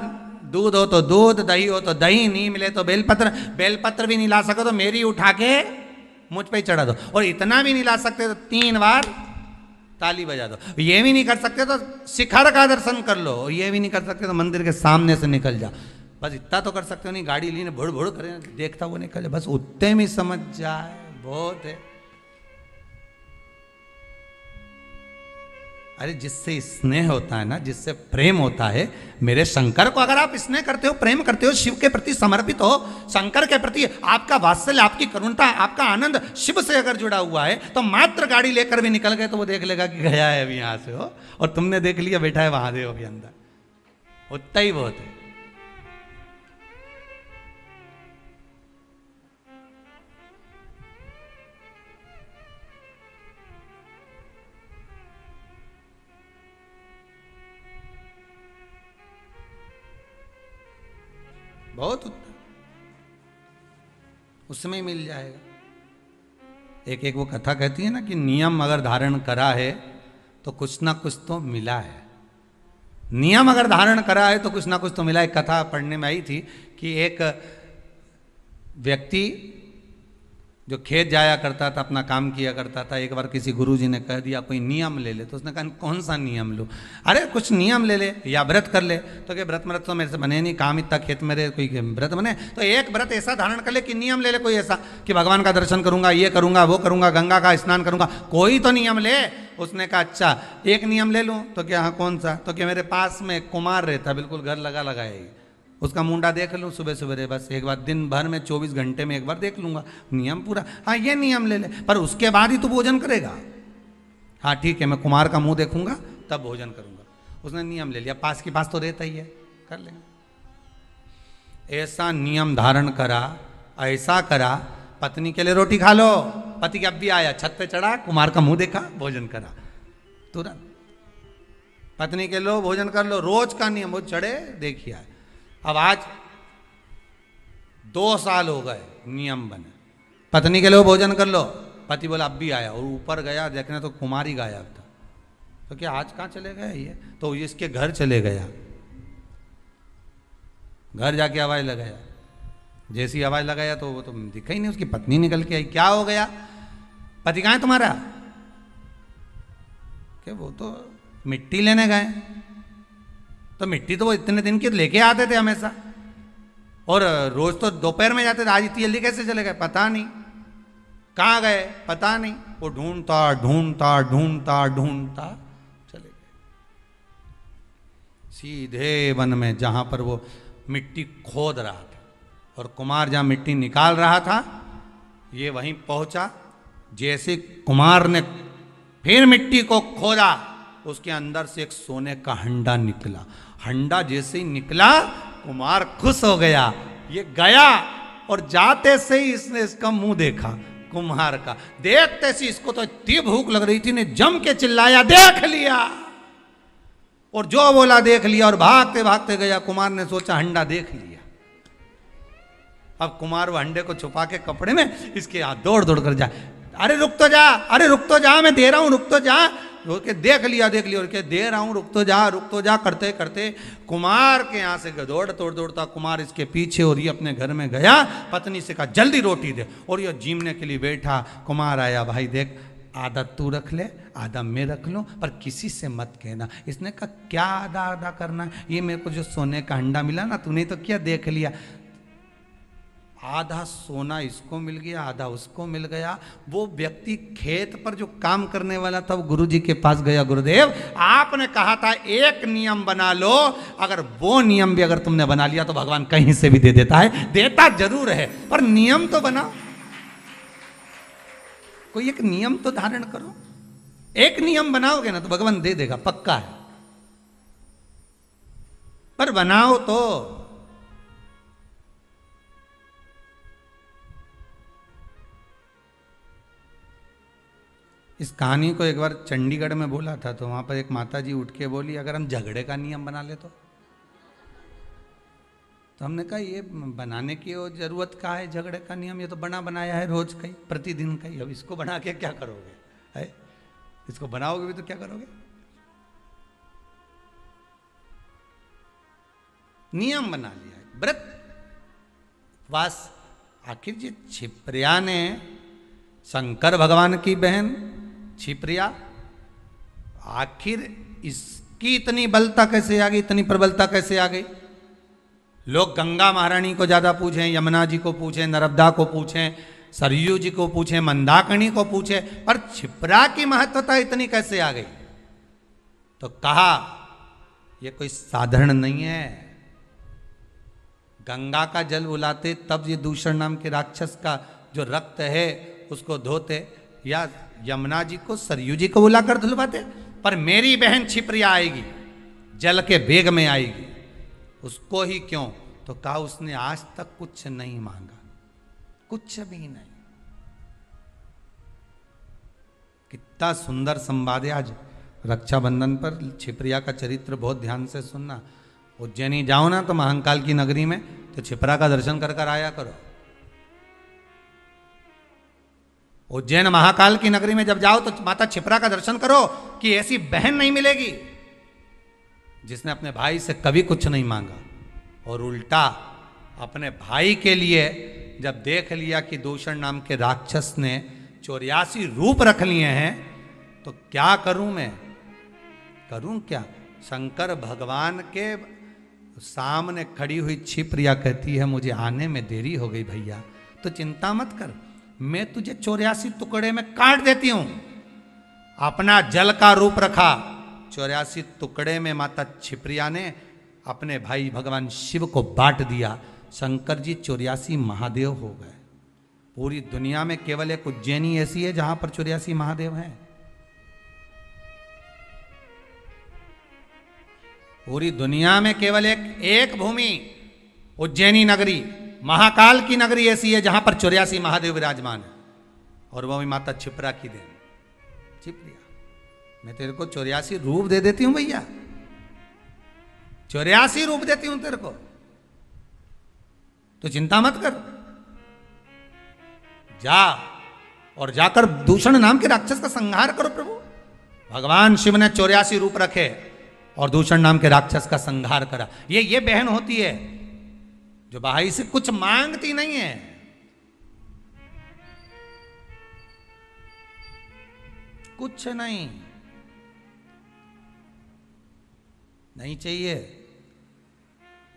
दूध हो तो दूध, दही हो तो दही, नहीं मिले तो बेलपत्र, बेलपत्र भी नहीं ला सको तो मेरी उठा के मुझ पे ही चढ़ा दो, और इतना भी नहीं ला सकते तो 3 बार ताली बजा दो। ये भी नहीं कर सकते तो शिखर का दर्शन कर लो, ये भी नहीं कर सकते तो मंदिर के सामने से निकल जाओ। बस इतना तो कर सकते हो, नहीं गाड़ी ली ने भुड़ भुड़ करे, देखता वो निकल जाए, बस उतने में समझ जाए बहुत है। अरे जिससे स्नेह होता है ना, जिससे प्रेम होता है, मेरे शंकर को अगर आप स्नेह करते हो, प्रेम करते हो, शिव के प्रति समर्पित हो, शंकर के प्रति आपका वात्सल्य, आपकी करुणता, आपका आनंद शिव से अगर जुड़ा हुआ है, तो मात्र गाड़ी लेकर भी निकल गए तो वो देख लेगा कि गया है अभी यहाँ से हो, और तुमने देख लिया बैठा है महादेव के अंदर, उतना ही बहुत है। बहुत उत्तम, उसमें ही मिल जाएगा। एक वो कथा कहती है ना कि नियम अगर धारण करा है तो कुछ ना कुछ तो मिला है। नियम अगर धारण करा है तो कुछ ना कुछ तो मिला है। एक कथा पढ़ने में आई थी कि एक व्यक्ति जो खेत जाया करता था, अपना काम किया करता था, एक बार किसी गुरुजी ने कह दिया कोई नियम ले ले, तो उसने कहा कौन सा नियम लो? अरे कुछ नियम ले ले या व्रत कर ले। तो क्या व्रत तो मेरे से बने नहीं, काम इतना खेत में रहे, कोई व्रत बने? तो एक व्रत ऐसा धारण कर ले कि नियम ले ले कोई ऐसा कि भगवान का दर्शन करूंगा, ये करूंगा, वो करूंगा, गंगा का स्नान करूंगा, कोई तो नियम ले। उसने कहा अच्छा एक नियम ले लूँ। तो क्या हाँ कौन सा? तो क्या मेरे पास में कुमार रहता, बिल्कुल घर लगा लगाए, उसका मुंडा देख लूँ सुबह सुबह, बस एक बार दिन भर में 24 घंटे में एक बार देख लूंगा, नियम पूरा। हाँ ये नियम ले ले, पर उसके बाद ही तू भोजन करेगा। हाँ ठीक है, मैं कुमार का मुंह देखूंगा तब भोजन करूंगा। उसने नियम ले लिया, पास के पास तो रहता ही है, कर लेंगे। ऐसा नियम धारण करा, ऐसा करा, पत्नी के लिए रोटी खा लो, पति अब भी आया, छत पे चढ़ा, कुमार का मुंह देखा, भोजन करा तुरंत। पत्नी के लो भोजन कर लो, रोज का नियम। वो चढ़े देखिए, अब आज 2 साल हो गए नियम बने, पत्नी के लिए भोजन कर लो, पति बोला अब भी आया, और ऊपर गया देखने तो कुमारी गायब था। तो क्या आज कहाँ चले गए ये? तो इसके घर चले गया, घर जाके आवाज लगाया, जैसी आवाज लगाया तो वो तो दिखा ही नहीं, उसकी पत्नी निकल के आई। क्या हो गया? पति कहाँ है तुम्हारा? क्या वो तो मिट्टी लेने गए। तो मिट्टी तो वो इतने दिन की लेके आते थे हमेशा, और रोज तो दोपहर में जाते थे, आज इतनी जल्दी कैसे चले गए? पता नहीं कहाँ गए, पता नहीं। वो ढूंढता ढूंढता ढूंढता ढूंढता चले गए सीधे वन में, जहां पर वो मिट्टी खोद रहा था, और कुमार जहां मिट्टी निकाल रहा था, ये वहीं पहुंचा। जैसे कुमार ने फिर मिट्टी को खोदा, उसके अंदर से एक सोने का हंडा निकला। हंडा जैसे ही निकला, कुमार खुश हो गया, ये गया, और जाते से ही इसने इसका मुंह देखा कुम्हार का। देखते से इसको तो इतनी भूख लग रही थी, ने जम के चिल्लाया देख लिया, और जो बोला देख लिया, और भागते भागते गया। कुमार ने सोचा हंडा देख लिया। अब कुमार वो हंडे को छुपा के कपड़े में इसके हाथ दौड़ दौड़ कर जाए, अरे रुक तो जा, अरे रुक तो जा, मैं दे रहा हूं, रुक तो जा। के देख लिया और के दे रहा हूं, रुक तो जा करते करते कुमार के यहाँ से दौड़ता कुमार इसके पीछे, और ये अपने घर में गया। पत्नी से कहा जल्दी रोटी दे, और ये जीमने के लिए बैठा। कुमार आया, भाई देख आधा तू रख ले, आधा मैं रख लूं, पर किसी से मत कहना। इसने कहा क्या आधा आधा करना, ये मेरे को जो सोने का अंडा मिला ना, तूने तो क्या देख लिया, आधा सोना इसको मिल गया, आधा उसको मिल गया। वो व्यक्ति खेत पर जो काम करने वाला था वो गुरुजी के पास गया, गुरुदेव आपने कहा था एक नियम बना लो, अगर वो नियम भी अगर तुमने बना लिया तो भगवान कहीं से भी दे देता है, देता जरूर है, पर नियम तो बनाओ, कोई एक नियम तो धारण करो। एक नियम बनाओगे ना तो भगवान दे देगा, पक्का है, पर बनाओ तो। इस कहानी को एक बार चंडीगढ़ में बोला था, तो वहां पर एक माता जी उठ के बोली अगर हम झगड़े का नियम बना ले तो हमने कहा ये बनाने की जरूरत का है झगड़े का नियम, ये तो बना बनाया है रोज का ही, प्रतिदिन का ही, अब इसको बना के क्या करोगे, है इसको बनाओगे भी तो क्या करोगे। नियम बना लिया है, व्रत वास। आखिर जी छिप्रिया ने शंकर भगवान की बहन छिप्रिया, आखिर इसकी इतनी बलता कैसे आ गई, इतनी प्रबलता कैसे आ गई। लोग गंगा महारानी को ज्यादा पूछें, यमुना जी को पूछें, नर्मदा को पूछें, सरयू जी को पूछें, मंदाकिनी को पूछें, पर छिप्रा की महत्वता इतनी कैसे आ गई। तो कहा ये कोई साधारण नहीं है। गंगा का जल उलाते तब ये दूषण नाम के राक्षस का जो रक्त है उसको धोते, या यमुना जी को सरयू जी को बुलाकर धुलवाते, पर मेरी बहन छिप्रिया आएगी जल के वेग में आएगी, उसको ही क्यों। तो कहा उसने आज तक कुछ नहीं मांगा, कुछ भी नहीं। कितना सुंदर संवाद है। आज रक्षाबंधन पर छिप्रिया का चरित्र बहुत ध्यान से सुनना। उज्जैनी जाओ ना तो महाकाल की नगरी में तो छिप्रा का दर्शन कर कर आया करो। उज्जैन महाकाल की नगरी में जब जाओ तो माता छिप्रा का दर्शन करो कि ऐसी बहन नहीं मिलेगी जिसने अपने भाई से कभी कुछ नहीं मांगा, और उल्टा अपने भाई के लिए जब देख लिया कि दूषण नाम के राक्षस ने 84 रूप रख लिए हैं तो क्या करूं मैं, करूं क्या। शंकर भगवान के सामने खड़ी हुई छिप्रिया कहती है मुझे आने में देरी हो गई भैया, तो चिंता मत कर, मैं तुझे 84 टुकड़े में काट देती हूं। अपना जल का रूप रखा, 84 टुकड़े में माता छिप्रिया ने अपने भाई भगवान शिव को बांट दिया। शंकर जी 84 महादेव हो गए। पूरी दुनिया में केवल एक उज्जैनी ऐसी है जहां पर 84 महादेव हैं। पूरी दुनिया में केवल एक भूमि उज्जैनी नगरी, महाकाल की नगरी ऐसी है जहां पर 84 महादेव विराजमान है, और वो भी माता छिप्रा की देन। छिप्रिया मैं तेरे को 84 रूप दे देती हूं भैया, 84 रूप देती हूं तेरे को, तो चिंता मत कर, जा और जाकर दूषण नाम के राक्षस का संहार करो। प्रभु भगवान शिव ने 84 रूप रखे और दूषण नाम के राक्षस का संहार करा। ये बहन होती है जो भाई से कुछ मांगती नहीं है। कुछ नहीं चाहिए।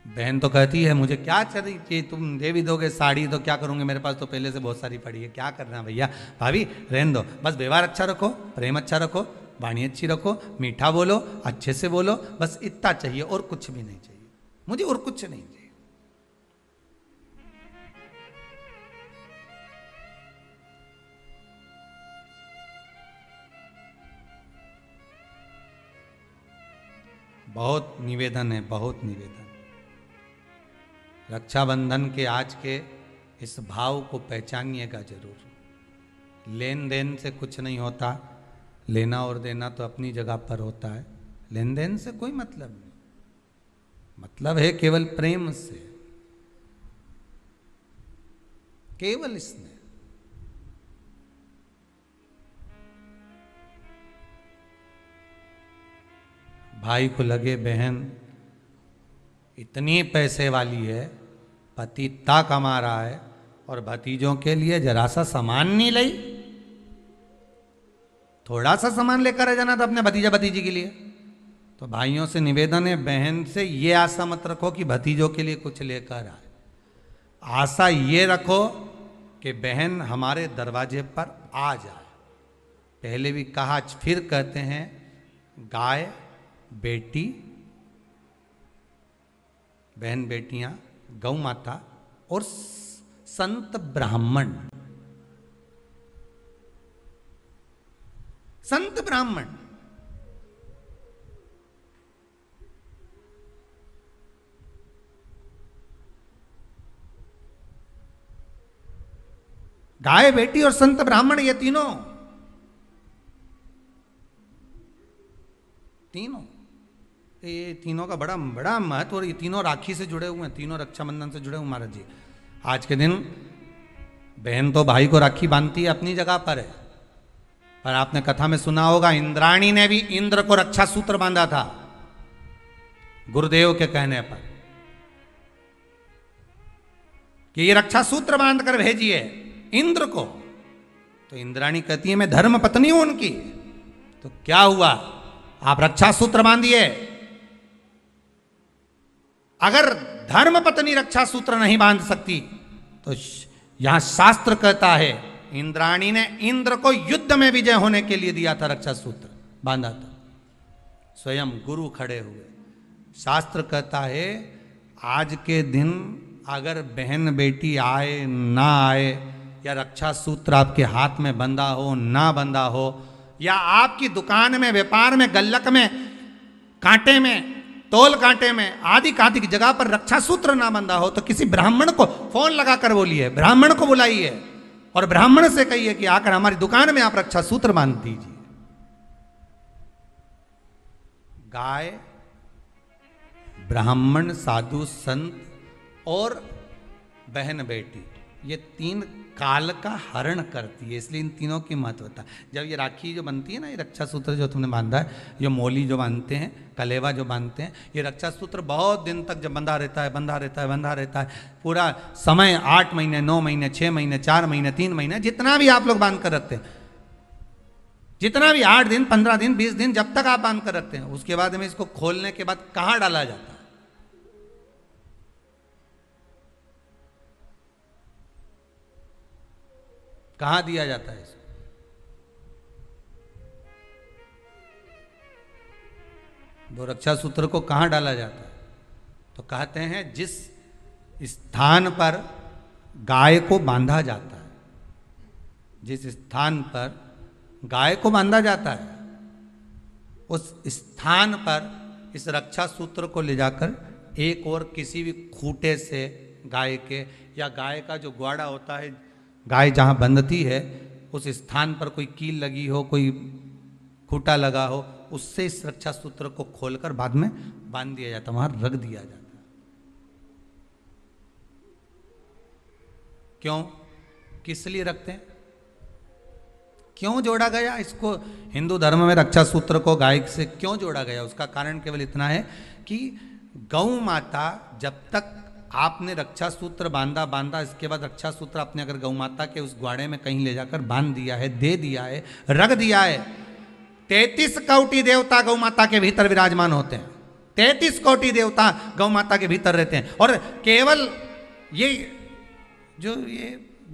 बहन तो कहती है मुझे क्या चाहिए, तुम दे भी दोगे साड़ी तो क्या करूंगे, मेरे पास तो पहले से बहुत सारी पड़ी है, क्या करना भैया। भाभी रहने दो, बस व्यवहार अच्छा रखो, प्रेम अच्छा रखो, वाणी अच्छी रखो, मीठा बोलो, अच्छे से बोलो, बस इतना चाहिए और कुछ भी नहीं चाहिए मुझे, और कुछ नहीं चाहिए। बहुत निवेदन है, बहुत निवेदन। रक्षाबंधन के आज के इस भाव को पहचानिएगा जरूर। लेन देन से कुछ नहीं होता, लेना और देना तो अपनी जगह पर होता है, लेन देन से कोई मतलब नहीं, मतलब है केवल प्रेम से, केवल इसमें। भाई को लगे बहन इतनी पैसे वाली है, पति इतना कमा रहा है और भतीजों के लिए जरा सा सामान नहीं लाई, थोड़ा सा सामान लेकर आ जाना था अपने भतीजा भतीजी के लिए। तो भाइयों से निवेदन है, बहन से ये आशा मत रखो कि भतीजों के लिए कुछ लेकर आए। आशा ये रखो कि बहन हमारे दरवाजे पर आ जाए। पहले भी कहा, आज फिर कहते हैं, गाय बेटी, बहन बेटियां, गौ माता और संत ब्राह्मण। संत ब्राह्मण गाय बेटी और संत ब्राह्मण, ये तीनों ये तीनों का बड़ा बड़ा महत्व। और ये तीनों राखी से जुड़े हुए हैं, तीनों रक्षाबंधन से जुड़े हुए महाराज जी। आज के दिन बहन तो भाई को राखी बांधती है, अपनी जगह पर है, पर आपने कथा में सुना होगा इंद्राणी ने भी इंद्र को रक्षा सूत्र बांधा था गुरुदेव के कहने पर कि ये रक्षा सूत्र बांध कर भेजिए इंद्र को। तो इंद्राणी कहती है मैं धर्म पत्नी हूं उनकी। तो क्या हुआ, आप रक्षा सूत्र बांधिए। अगर धर्म पत्नी रक्षा सूत्र नहीं बांध सकती तो यहां शास्त्र कहता है इंद्राणी ने इंद्र को युद्ध में विजय होने के लिए दिया था, रक्षा सूत्र बांधा था। स्वयं गुरु खड़े हुए। शास्त्र कहता है आज के दिन अगर बहन बेटी आए ना आए, या रक्षा सूत्र आपके हाथ में बंधा हो ना बंधा हो, या आपकी दुकान में, व्यापार में, गल्लक में, कांटे में, तोल कांटे में आदि आदि जगह पर रक्षा सूत्र ना बंधा हो, तो किसी ब्राह्मण को फोन लगाकर बोलिए, ब्राह्मण को बुलाइए और ब्राह्मण से कहिए कि आकर हमारी दुकान में आप रक्षा सूत्र बांध दीजिए। गाय, ब्राह्मण, साधु, संत और बहन बेटी, ये तीन काल का हरण करती है, इसलिए इन तीनों की महत्वता। जब ये राखी जो बनती है ना, ये रक्षा सूत्र जो तुमने बांधा है, ये मोली जो बांधते हैं, कलेवा जो बांधते हैं, ये रक्षा सूत्र बहुत दिन तक जब बंधा रहता है, बंधा रहता है, बंधा रहता है, पूरा समय 8 महीने, 9 महीने, 6 महीने, 4 महीने, 3 महीने, जितना भी आप लोग बांध कर रखते हैं, जितना भी 8 दिन, 15 दिन, 20 दिन, जब तक आप बांध कर रखते हैं, उसके बाद में इसको खोलने के बाद कहाँ डाला जाता है? कहां दिया जाता है इसको? वो रक्षा सूत्र को कहां डाला जाता है? तो कहते हैं जिस स्थान पर गाय को बांधा जाता है, जिस स्थान पर गाय को बांधा जाता है, उस स्थान पर इस रक्षा सूत्र को ले जाकर एक और किसी भी खूंटे से गाय के, या गाय का जो ग्वाड़ा होता है, गाय जहाँ बंधती है उस स्थान पर कोई कील लगी हो, कोई खूंटा लगा हो, उससे इस रक्षा सूत्र को खोलकर बाद में बांध दिया जाता, वहां रख दिया जाता। क्यों, किस लिए रखते हैं, क्यों जोड़ा गया इसको? हिंदू धर्म में रक्षा सूत्र को गाय से क्यों जोड़ा गया? उसका कारण केवल इतना है कि गौ माता, जब तक आपने रक्षा सूत्र बांधा, इसके बाद रक्षा सूत्र आपने अगर गौ माता के उस ग्वाड़े में कहीं ले जाकर बांध दिया है, दे दिया है, रख दिया है, 33 कोटि देवता गौ माता के भीतर विराजमान होते हैं। 33 कोटि देवता गौ माता के भीतर रहते हैं। और केवल ये जो ये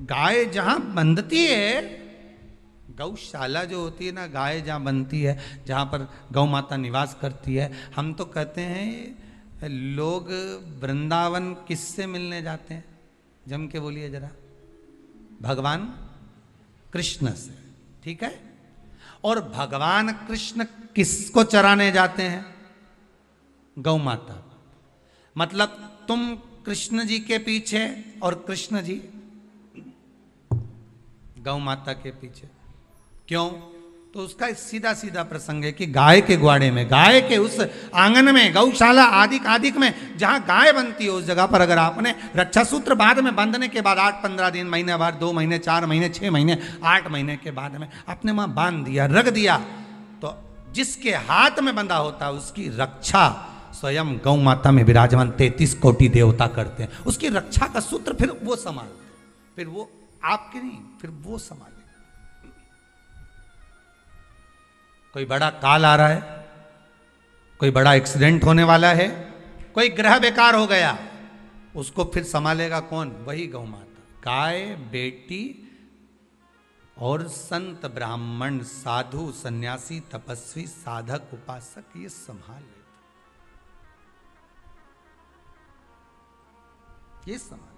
गाय जहां बंधती है, गौशाला जो होती है ना, गाय जहां बनती है, जहां पर गौ माता निवास करती है, हम तो कहते हैं लोग वृंदावन किससे मिलने जाते हैं? जम के बोलिए जरा। भगवान कृष्ण से, ठीक है? और भगवान कृष्ण किसको चराने जाते हैं? गौ माता। मतलब तुम कृष्ण जी के पीछे और कृष्ण जी गौ माता के पीछे। क्यों? तो उसका सीधा सीधा प्रसंग है कि गाय के ग्वाड़े में, गाय के उस आंगन में, गौशाला आदि आदि में जहां गाय बनती है, उस जगह पर अगर आपने रक्षा सूत्र बाद में बंधने के बाद 8-15 दिन, महीने भर, 2 महीने, 4 महीने, 6 महीने, 8 महीने के बाद में आपने वहां बांध दिया, रख दिया, तो जिसके हाथ में बंधा होता है उसकी रक्षा स्वयं गौ माता में विराजमान 33 कोटि देवता करते हैं। उसकी रक्षा का सूत्र फिर वो संभालते, फिर वो आपके नहीं, फिर वो संभाले। कोई बड़ा काल आ रहा है, कोई बड़ा एक्सीडेंट होने वाला है, कोई ग्रह बेकार हो गया, उसको फिर संभालेगा कौन? वही गौ माता। गाय, बेटी और संत, ब्राह्मण, साधु, सन्यासी, तपस्वी, साधक, उपासक ये संभाल लेते, ये संभाल।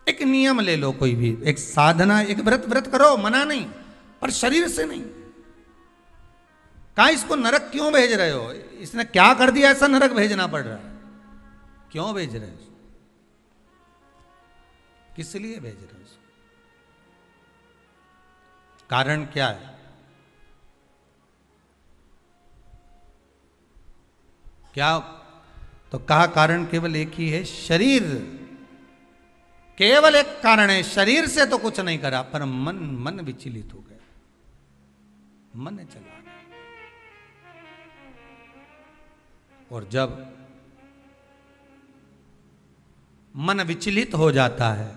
एक नियम ले लो, कोई भी एक साधना, एक व्रत करो, मना नहीं, पर शरीर से नहीं। कहा इसको नरक क्यों भेज रहे हो? इसने क्या कर दिया ऐसा नरक भेजना पड़ रहा है? क्यों भेज रहे हो? किस लिए भेज रहे हो? कारण क्या है? क्या? तो कहा कारण केवल एक ही है, शरीर। केवल एक कारण है, शरीर से तो कुछ नहीं करा, पर मन विचलित हो गया, मन चला गया। और जब मन विचलित हो जाता है,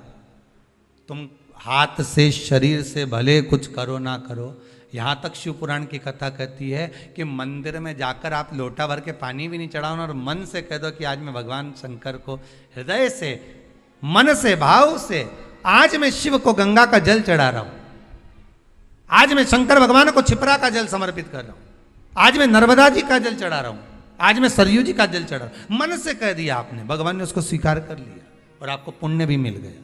तुम हाथ से, शरीर से भले कुछ करो ना करो, यहां तक शिव पुराण की कथा कहती है कि मंदिर में जाकर आप लोटा भर के पानी भी नहीं चढ़ाओ और मन से कह दो कि आज मैं भगवान शंकर को हृदय से, मन से, भाव से, आज मैं शिव को गंगा का जल चढ़ा रहा हूं, आज मैं शंकर भगवान को छिपरा का जल समर्पित कर रहा हूं, आज मैं नर्मदा जी का जल चढ़ा रहा हूं, आज मैं सरयू जी का जल चढ़ा रहा हूं। मन से कह दिया आपने, भगवान ने उसको स्वीकार कर लिया और आपको पुण्य भी मिल गया।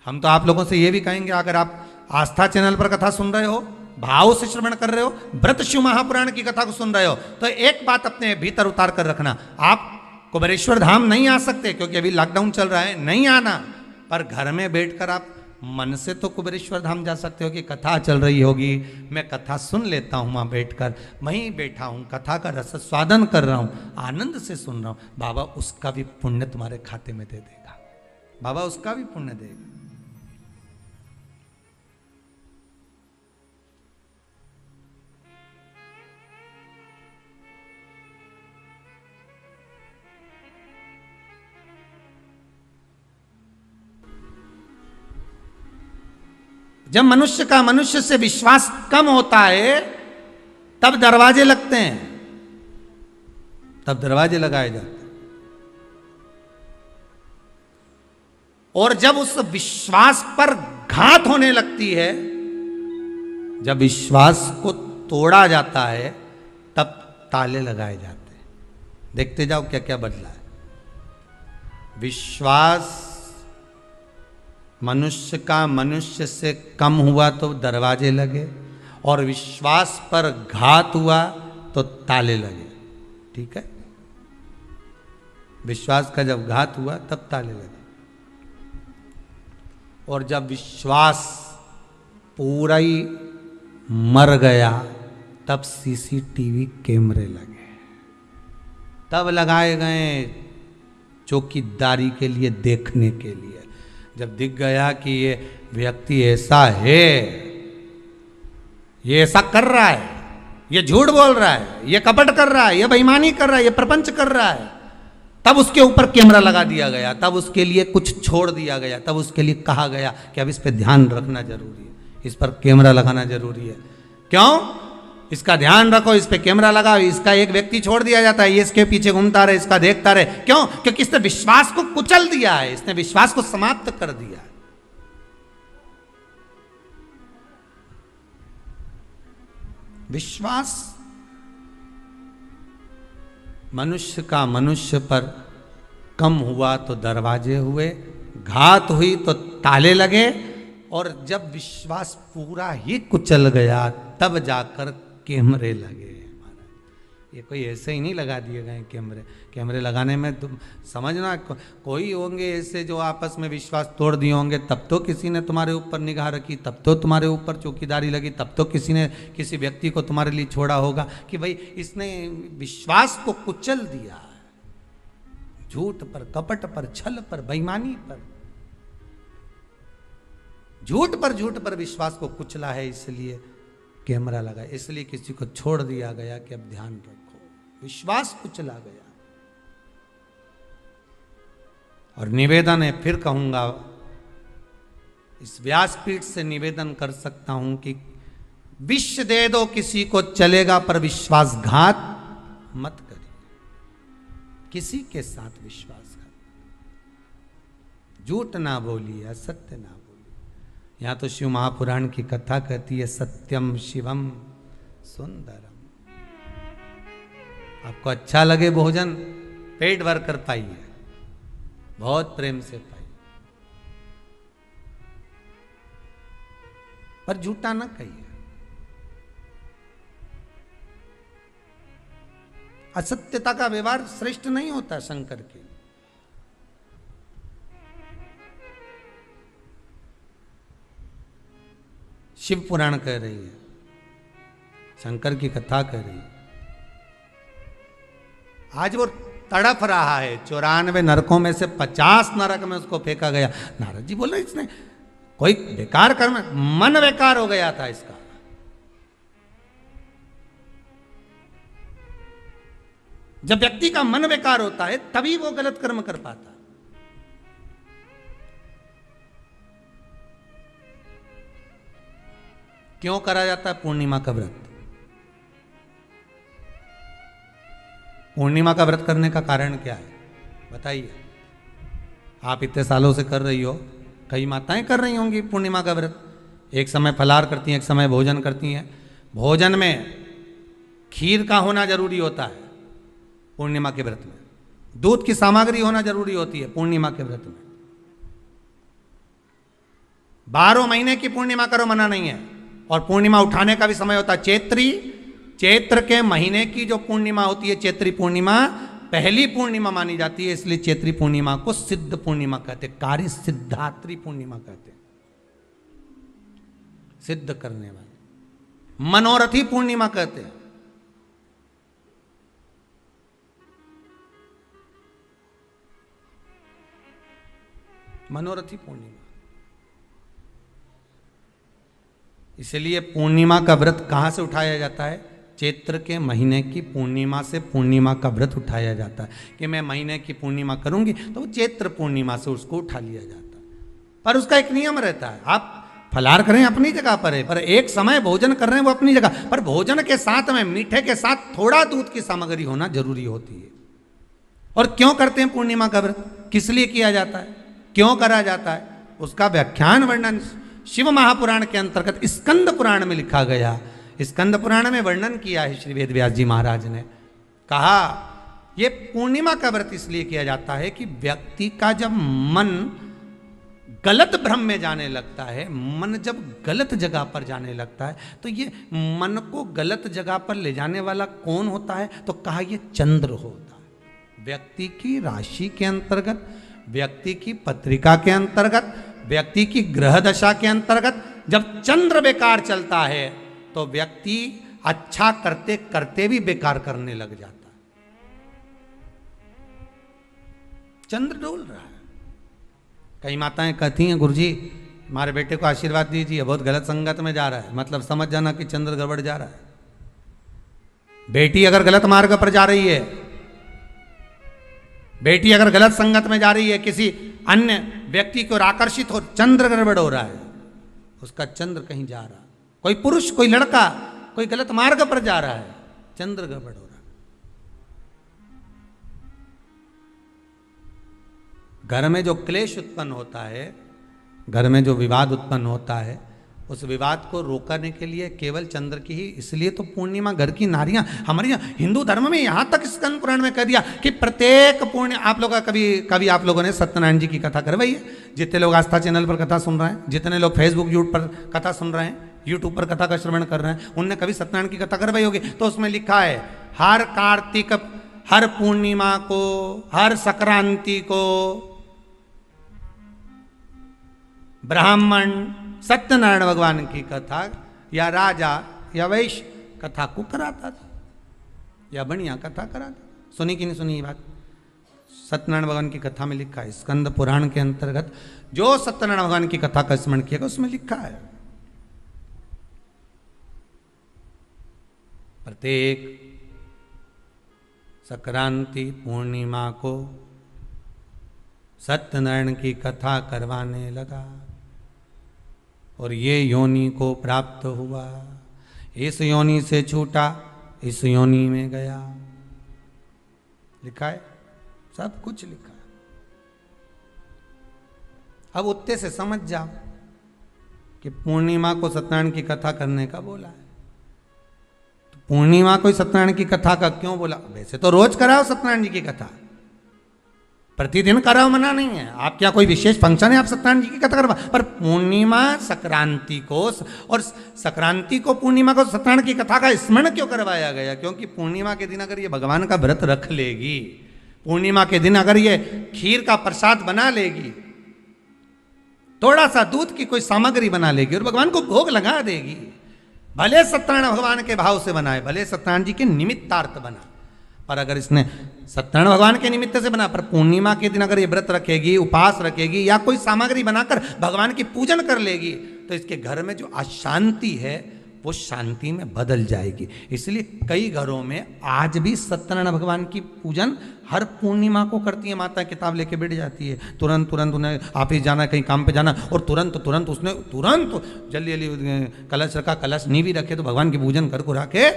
हम तो आप लोगों से ये भी कहेंगे, अगर आप आस्था चैनल पर कथा सुन रहे हो, भाव से श्रवण कर रहे हो, व्रत शिव महापुराण की कथा को सुन रहे हो, तो एक बात अपने भीतर उतार कर रखना, आप कुबेरेश्वर धाम नहीं आ सकते क्योंकि अभी लॉकडाउन चल रहा है, नहीं आना, पर घर में बैठकर आप मन से तो कुबेरेश्वर धाम जा सकते हो कि कथा चल रही होगी, मैं कथा सुन लेता हूँ, वहाँ बैठकर वहीं बैठा हूँ, कथा का रस स्वादन कर रहा हूँ, आनंद से सुन रहा हूँ, बाबा उसका भी पुण्य तुम्हारे खाते में दे देगा, बाबा उसका भी पुण्य देगा। जब मनुष्य का मनुष्य से विश्वास कम होता है, तब दरवाजे लगते हैं, तब दरवाजे लगाए जाते हैं। और जब उस विश्वास पर घात होने लगती है, जब विश्वास को तोड़ा जाता है, तब ताले लगाए जाते हैं। देखते जाओ क्या क्या बदला है। विश्वास मनुष्य का मनुष्य से कम हुआ तो दरवाजे लगे, और विश्वास पर घात हुआ तो ताले लगे। ठीक है, विश्वास का जब घात हुआ तब ताले लगे, और जब विश्वास पूरा ही मर गया तब सीसीटीवी कैमरे लगे, तब लगाए गए चौकीदारी के लिए, देखने के लिए। जब दिख गया कि ये व्यक्ति ऐसा है, ये ऐसा कर रहा है, ये झूठ बोल रहा है, ये कपट कर रहा है, ये बेईमानी कर रहा है, ये प्रपंच कर रहा है, तब उसके ऊपर कैमरा लगा दिया गया, तब उसके लिए कुछ छोड़ दिया गया, तब उसके लिए कहा गया कि अब इस पर ध्यान रखना जरूरी है, इस पर कैमरा लगाना जरूरी है। क्यों? इसका ध्यान रखो, इस पे कैमरा लगाओ, इसका एक व्यक्ति छोड़ दिया जाता है, ये इसके पीछे घूमता रहे, इसका देखता रहे। क्यों? क्योंकि इसने विश्वास को कुचल दिया है, इसने विश्वास को समाप्त कर दिया है। विश्वास मनुष्य का मनुष्य पर कम हुआ तो दरवाजे हुए, घात हुई तो ताले लगे, और जब विश्वास पूरा ही कुचल गया तब जाकर कैमरे लगे। ये कोई ऐसे ही नहीं लगा दिए गए कैमरे। कैमरे लगाने में तुम समझना, कोई होंगे ऐसे जो आपस में विश्वास तोड़ दिए होंगे, तब तो किसी ने तुम्हारे ऊपर निगाह रखी, तब तो तुम्हारे ऊपर चौकीदारी लगी, तब तो किसी ने किसी व्यक्ति को तुम्हारे लिए छोड़ा होगा कि भाई इसने विश्वास को कुचल दिया, झूठ पर, कपट पर, छल पर, बेईमानी पर, झूठ पर विश्वास को कुचला है, इसलिए कैमरा लगा, इसलिए किसी को छोड़ दिया गया कि अब ध्यान रखो, विश्वास कुचला गया। और निवेदन है, फिर कहूंगा, इस व्यासपीठ से निवेदन कर सकता हूं कि विष दे दो किसी को चलेगा, पर विश्वासघात मत करिए। किसी के साथ विश्वासघात, झूठ ना बोलिए, असत्य ना बोलिए। यहां तो शिव महापुराण की कथा कहती है, सत्यम शिवम सुंदरम। आपको अच्छा लगे भोजन, पेट भर कर पाइए, बहुत प्रेम से पाइए, पर झूठा ना कहिए। असत्यता का व्यवहार श्रेष्ठ नहीं होता शंकर के। शिव पुराण कह रही है, शंकर की कथा कह रही है। आज वो तड़प रहा है, 94 नरकों में से 50 नरक में उसको फेंका गया। नारद जी बोले इसने कोई बेकार कर्म, मन बेकार हो गया था इसका। जब व्यक्ति का मन बेकार होता है तभी वो गलत कर्म कर पाता। क्यों करा जाता है पूर्णिमा का व्रत? पूर्णिमा का व्रत करने का कारण क्या है बताइए? आप इतने सालों से कर रही हो, कई माताएं कर रही होंगी पूर्णिमा का व्रत। एक समय फलाहार करती हैं, एक समय भोजन करती हैं। भोजन में खीर का होना जरूरी होता है पूर्णिमा के व्रत में। दूध की सामग्री होना जरूरी होती है पूर्णिमा के व्रत में। 12 महीने की पूर्णिमा करो, मना नहीं है। और पूर्णिमा उठाने का भी समय होता है चैत्री। चैत्र के महीने की जो पूर्णिमा होती है, चैत्री पूर्णिमा पहली पूर्णिमा मानी जाती है, इसलिए चैत्री पूर्णिमा को सिद्ध पूर्णिमा कहते हैं, कार्य सिद्धात्री पूर्णिमा कहते हैं। सिद्ध करने वाले मनोरथी पूर्णिमा कहते हैं। मनोरथी पूर्णिमा। इसलिए पूर्णिमा का व्रत कहां से उठाया जाता है? चैत्र के महीने की पूर्णिमा से पूर्णिमा का व्रत उठाया जाता है कि मैं महीने की पूर्णिमा करूंगी तो वो चैत्र पूर्णिमा से उसको उठा लिया जाता है। पर उसका एक नियम रहता है, आप फलाहार करें अपनी जगह पर है, पर एक समय भोजन कर रहे हैं वो अपनी जगह पर। भोजन के साथ में मीठे के साथ थोड़ा दूध की सामग्री होना जरूरी होती है। और क्यों करते हैं पूर्णिमा का व्रत? किस लिए किया जाता है, क्यों करा जाता है, उसका व्याख्यान वर्णन शिव महापुराण के अंतर्गत स्कंद पुराण में लिखा गया। स्कंद पुराण में वर्णन किया है श्री वेद व्यास जी महाराज ने। कहा यह पूर्णिमा का व्रत इसलिए किया जाता है कि व्यक्ति का जब मन गलत भ्रम में जाने लगता है, मन जब गलत जगह पर जाने लगता है, तो ये मन को गलत जगह पर ले जाने वाला कौन होता है? तो कहा यह चंद्र होता है। व्यक्ति की राशि के अंतर्गत, व्यक्ति की पत्रिका के अंतर्गत, व्यक्ति की ग्रह दशा के अंतर्गत जब चंद्र बेकार चलता है तो व्यक्ति अच्छा करते करते भी बेकार करने लग जाता है। चंद्र डोल रहा है। कई माताएं कहती हैं गुरुजी हमारे बेटे को आशीर्वाद दीजिए, बहुत गलत संगत में जा रहा है। मतलब समझ जाना कि चंद्र गड़बड़ जा रहा है। बेटी अगर गलत मार्ग पर जा रही है, बेटी अगर गलत संगत में जा रही है, किसी अन्य व्यक्ति की ओर आकर्षित हो, चंद्र गड़बड़ हो रहा है, उसका चंद्र कहीं जा रहा है। कोई पुरुष, कोई लड़का कोई गलत मार्ग पर जा रहा है, चंद्र गड़बड़ हो रहा है। घर में जो क्लेश उत्पन्न होता है, घर में जो विवाद उत्पन्न होता है, उस विवाद को रोकने के लिए केवल चंद्र की ही, इसलिए तो पूर्णिमा घर की नारियां हमारे यहाँ हिंदू धर्म में यहाँ तक स्कंद पुराण में कह दिया कि प्रत्येक पूर्णिमा, आप लोग का कभी आप लोगों ने सत्यनारायण जी की कथा करवाई है? जितने लोग आस्था चैनल पर कथा सुन रहे हैं, जितने लोग फेसबुक यूट्यूब पर कथा सुन रहे हैं, यूट्यूब पर कथा का श्रवण कर रहे हैं, उनने कभी सत्यनारायण की कथा करवाई होगी। तो उसमें लिखा है हर कार्तिक, हर पूर्णिमा को, हर संक्रांति को ब्राह्मण सत्यनारायण भगवान की कथा या राजा या वैश्य कथा को कराता था, या बढ़िया कथा कराता। सुनी कि नहीं सुनी ये बात? सत्यनारायण भगवान की कथा में लिखा है, स्कंद पुराण के अंतर्गत जो सत्यनारायण भगवान की कथा का स्मरण किया उसमें लिखा है प्रत्येक संक्रांति पूर्णिमा को सत्यनारायण की कथा करवाने लगा और ये योनि को प्राप्त हुआ। इस योनि से छूटा, इस योनि में गया। लिखा है, सब कुछ लिखा है। अब उत्ते से समझ जाओ कि पूर्णिमा को सत्यनारायण की कथा करने का बोला है। तो पूर्णिमा को सत्यनारायण की कथा का क्यों बोला? वैसे तो रोज कराओ सत्यनारायण जी की कथा, प्रतिदिन कराओ, मना नहीं है। आप क्या कोई विशेष फंक्शन है आप सत्यनारायण जी की कथा करवा, पर पूर्णिमा संक्रांति को और संक्रांति को पूर्णिमा को सत्यनारायण की कथा का स्मरण क्यों करवाया गया? क्योंकि पूर्णिमा के दिन अगर ये भगवान का व्रत रख लेगी, पूर्णिमा के दिन अगर ये खीर का प्रसाद बना लेगी, थोड़ा सा दूध की कोई सामग्री बना लेगी और भगवान को भोग लगा देगी, भले सत्यनारायण भगवान के भाव से बनाए, भले सत्यनारायण जी के निमित्तार्थ बना, पर अगर इसने सत्यनारायण भगवान के निमित्त से बना, पर पूर्णिमा के दिन अगर ये व्रत रखेगी, उपास रखेगी या कोई सामग्री बनाकर भगवान की पूजन कर लेगी, तो इसके घर में जो अशांति है वो शांति में बदल जाएगी। इसलिए कई घरों में आज भी सत्यनारायण भगवान की पूजन हर पूर्णिमा को करती है। माता किताब लेके बैठ जाती है, तुरंत तुरंत उन्हें ऑफिस जाना, कहीं काम पे जाना, और तुरंत तुरंत उसने तुरंत जल्दी जल्दी कलश रखा, कलश नहीं भी रखे तो भगवान की पूजन कर कुरा के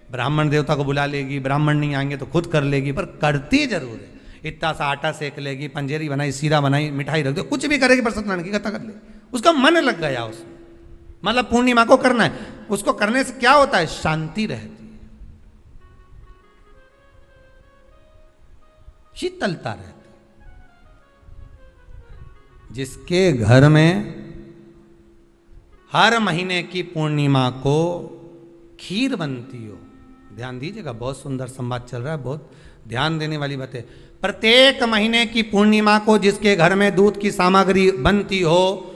ब्राह्मण देवता को बुला लेगी, ब्राह्मण नहीं आएंगे तो खुद कर लेगी, पर करती जरूर है। इतना सा आटा सेक लेगी, पंजेरी बनाई, सीरा बनाई, मिठाई रख दो, कुछ भी करेगी पर सत्यनारायण की कथा कर ले। उसका मन लग गया उसमें, मतलब पूर्णिमा को करना है। उसको करने से क्या होता है? शांति रहती है, शीतलता रहती है। जिसके घर में हर महीने की पूर्णिमा को खीर बनती हो, ध्यान दीजिएगा, बहुत सुंदर संवाद चल रहा है, बहुत ध्यान देने वाली बात है। प्रत्येक महीने की पूर्णिमा को जिसके घर में दूध की सामग्री बनती हो,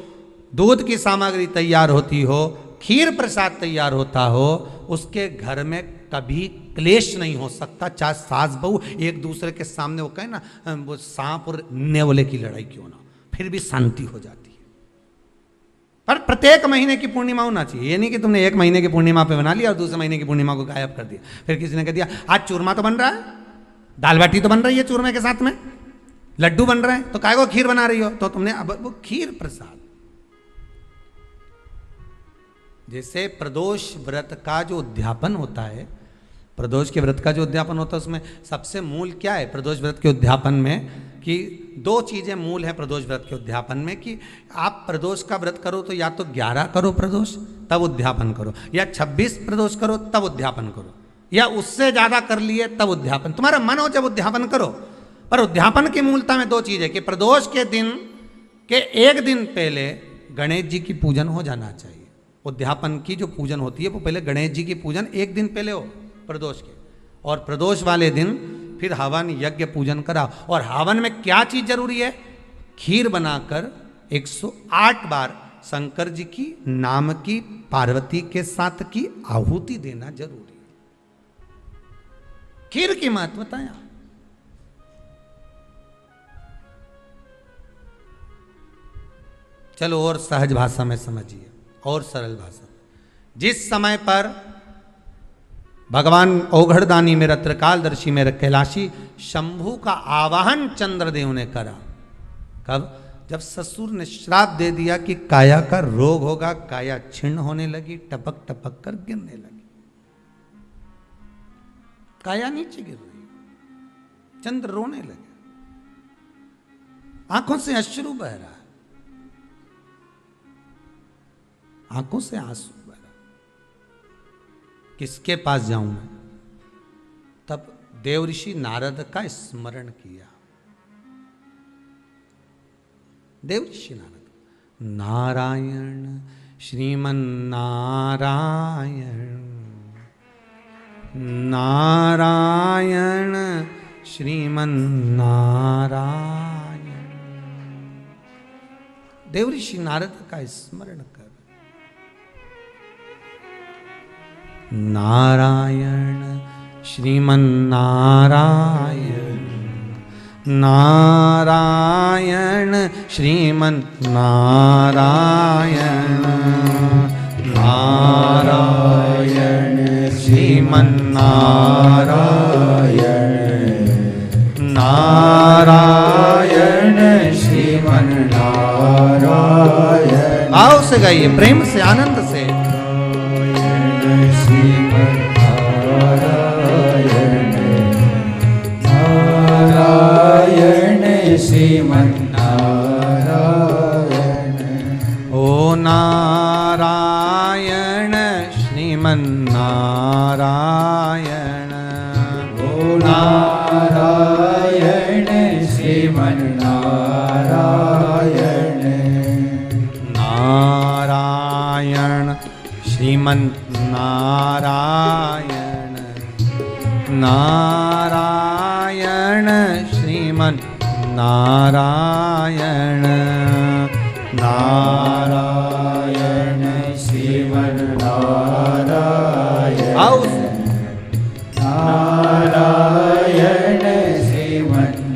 दूध की सामग्री तैयार होती हो, खीर प्रसाद तैयार होता हो, उसके घर में कभी क्लेश नहीं हो सकता। चाहे सास बहू एक दूसरे के सामने वो कहे ना, वो सांप और नेवले की लड़ाई क्यों ना, फिर भी शांति हो जाती है। पर प्रत्येक महीने की पूर्णिमा होना चाहिए। ये नहीं कि तुमने एक महीने की पूर्णिमा पे बना लिया और दूसरे महीने की पूर्णिमा को गायब कर दिया। फिर किसी ने कह दिया आज चूरमा तो बन रहा है, दाल बाटी तो बन रही है चूरमे के साथ में, लड्डू बन रहे हैं, तो काय को खीर बना रही हो? तो तुमने अब वो खीर प्रसाद। जैसे प्रदोष व्रत का जो उद्यापन होता है, प्रदोष के व्रत का जो उद्यापन होता है, उसमें सबसे मूल क्या है प्रदोष व्रत के उद्यापन में? कि दो चीजें मूल हैं प्रदोष व्रत के उद्यापन में, कि आप प्रदोष का व्रत करो तो या तो 11 करो प्रदोष तब उद्यापन करो, या 26 प्रदोष करो तब उद्यापन करो, या उससे ज्यादा कर लिए तब उद्यापन। तुम्हारा मन हो जब उद्यापन करो। पर उद्यापन की मूलता में दो चीज है कि प्रदोष के दिन के एक दिन पहले गणेश जी की पूजन हो जाना चाहिए। उद्यापन की जो पूजन होती है वो पहले गणेश जी की पूजन एक दिन पहले हो प्रदोष के, और प्रदोष वाले दिन फिर हवन यज्ञ पूजन करा। और हवन में क्या चीज जरूरी है? खीर बनाकर 108 बार शंकर जी की नाम की पार्वती के साथ की आहुति देना जरूरी है। खीर की महत्वता है। चलो और सहज भाषा में समझिए, और सरल भाषा। जिस समय पर भगवान औघड़दानी मेरा त्रिकालदर्शी मेरा कैलाशी शंभू का आवाहन चंद्रदेव ने करा, कब? जब ससुर ने श्राप दे दिया कि काया का रोग होगा, काया छिन्न होने लगी, टपक टपक कर गिरने लगी, काया नीचे गिर रही, चंद्र रोने लगे, आंखों से अश्रु बह रहा है, आंखों से आंसू बह रहा। किसके पास जाऊं मैं? तब देवऋषि नारद का स्मरण किया। देवऋषि नारद, नारायण श्रीमन नारायण, नारायण श्रीमन नारायण। देवऋषि नारद का स्मरण कर, नारायण श्रीमन नारायण, नारायण श्रीमन नारायण, नारायण श्रीमन नारायण, नारायण श्रीमन नारायण। भाव से गाइए, प्रेम से, आनंद से। श्रीमन्नारायण नारायण श्रीमन्नारायण। ओ नारायण श्रीमन्नारायण। ओ नारायण श्रीमन्नारायण। नारायण श्रीमन्नारायण। नारायण श्रीमन्नारायण। नारायण श्रीमन्नारायण। आओ नारायण श्रीमन्नारायण।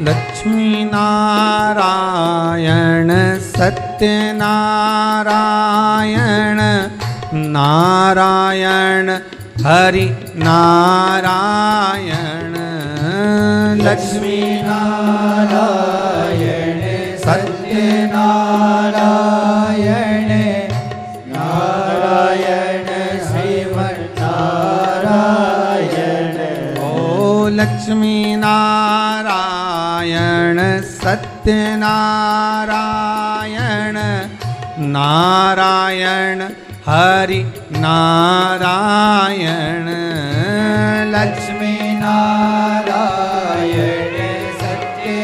लक्ष्मी नारायण सत्यनारायण नारायण हरि नारायण। लक्ष्मी नारायण सत्यनारायण नारायण श्रीमन्नारायण। ओ लक्ष्मी नारायण सत्यनारायण नारायण हरि नारायण। लक्ष्मी नारायण सत्यनारायण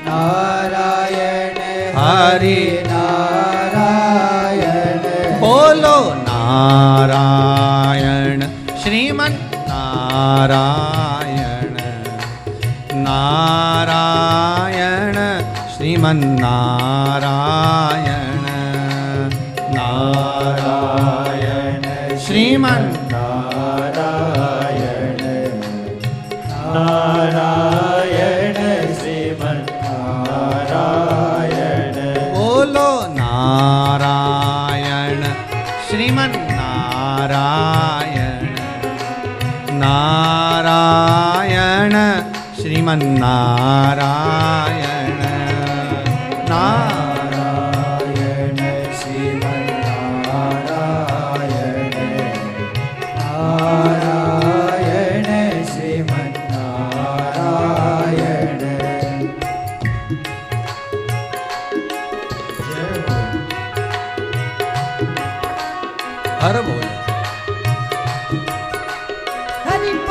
नारायण हरि नारायण। बोलो नारायण श्रीमन्नारायण। नारायण श्रीमन्नारायण। नारायण श्रीमन्नारायण। नारायण श्रीमन्नारायण। बोलो नारायण श्रीमन्नारायण। नारायण श्रीमन्नारायण। नारायण श्रीमन्नारायण। नारायण श्रीमन्नारायण। हर बोल हरि बोल।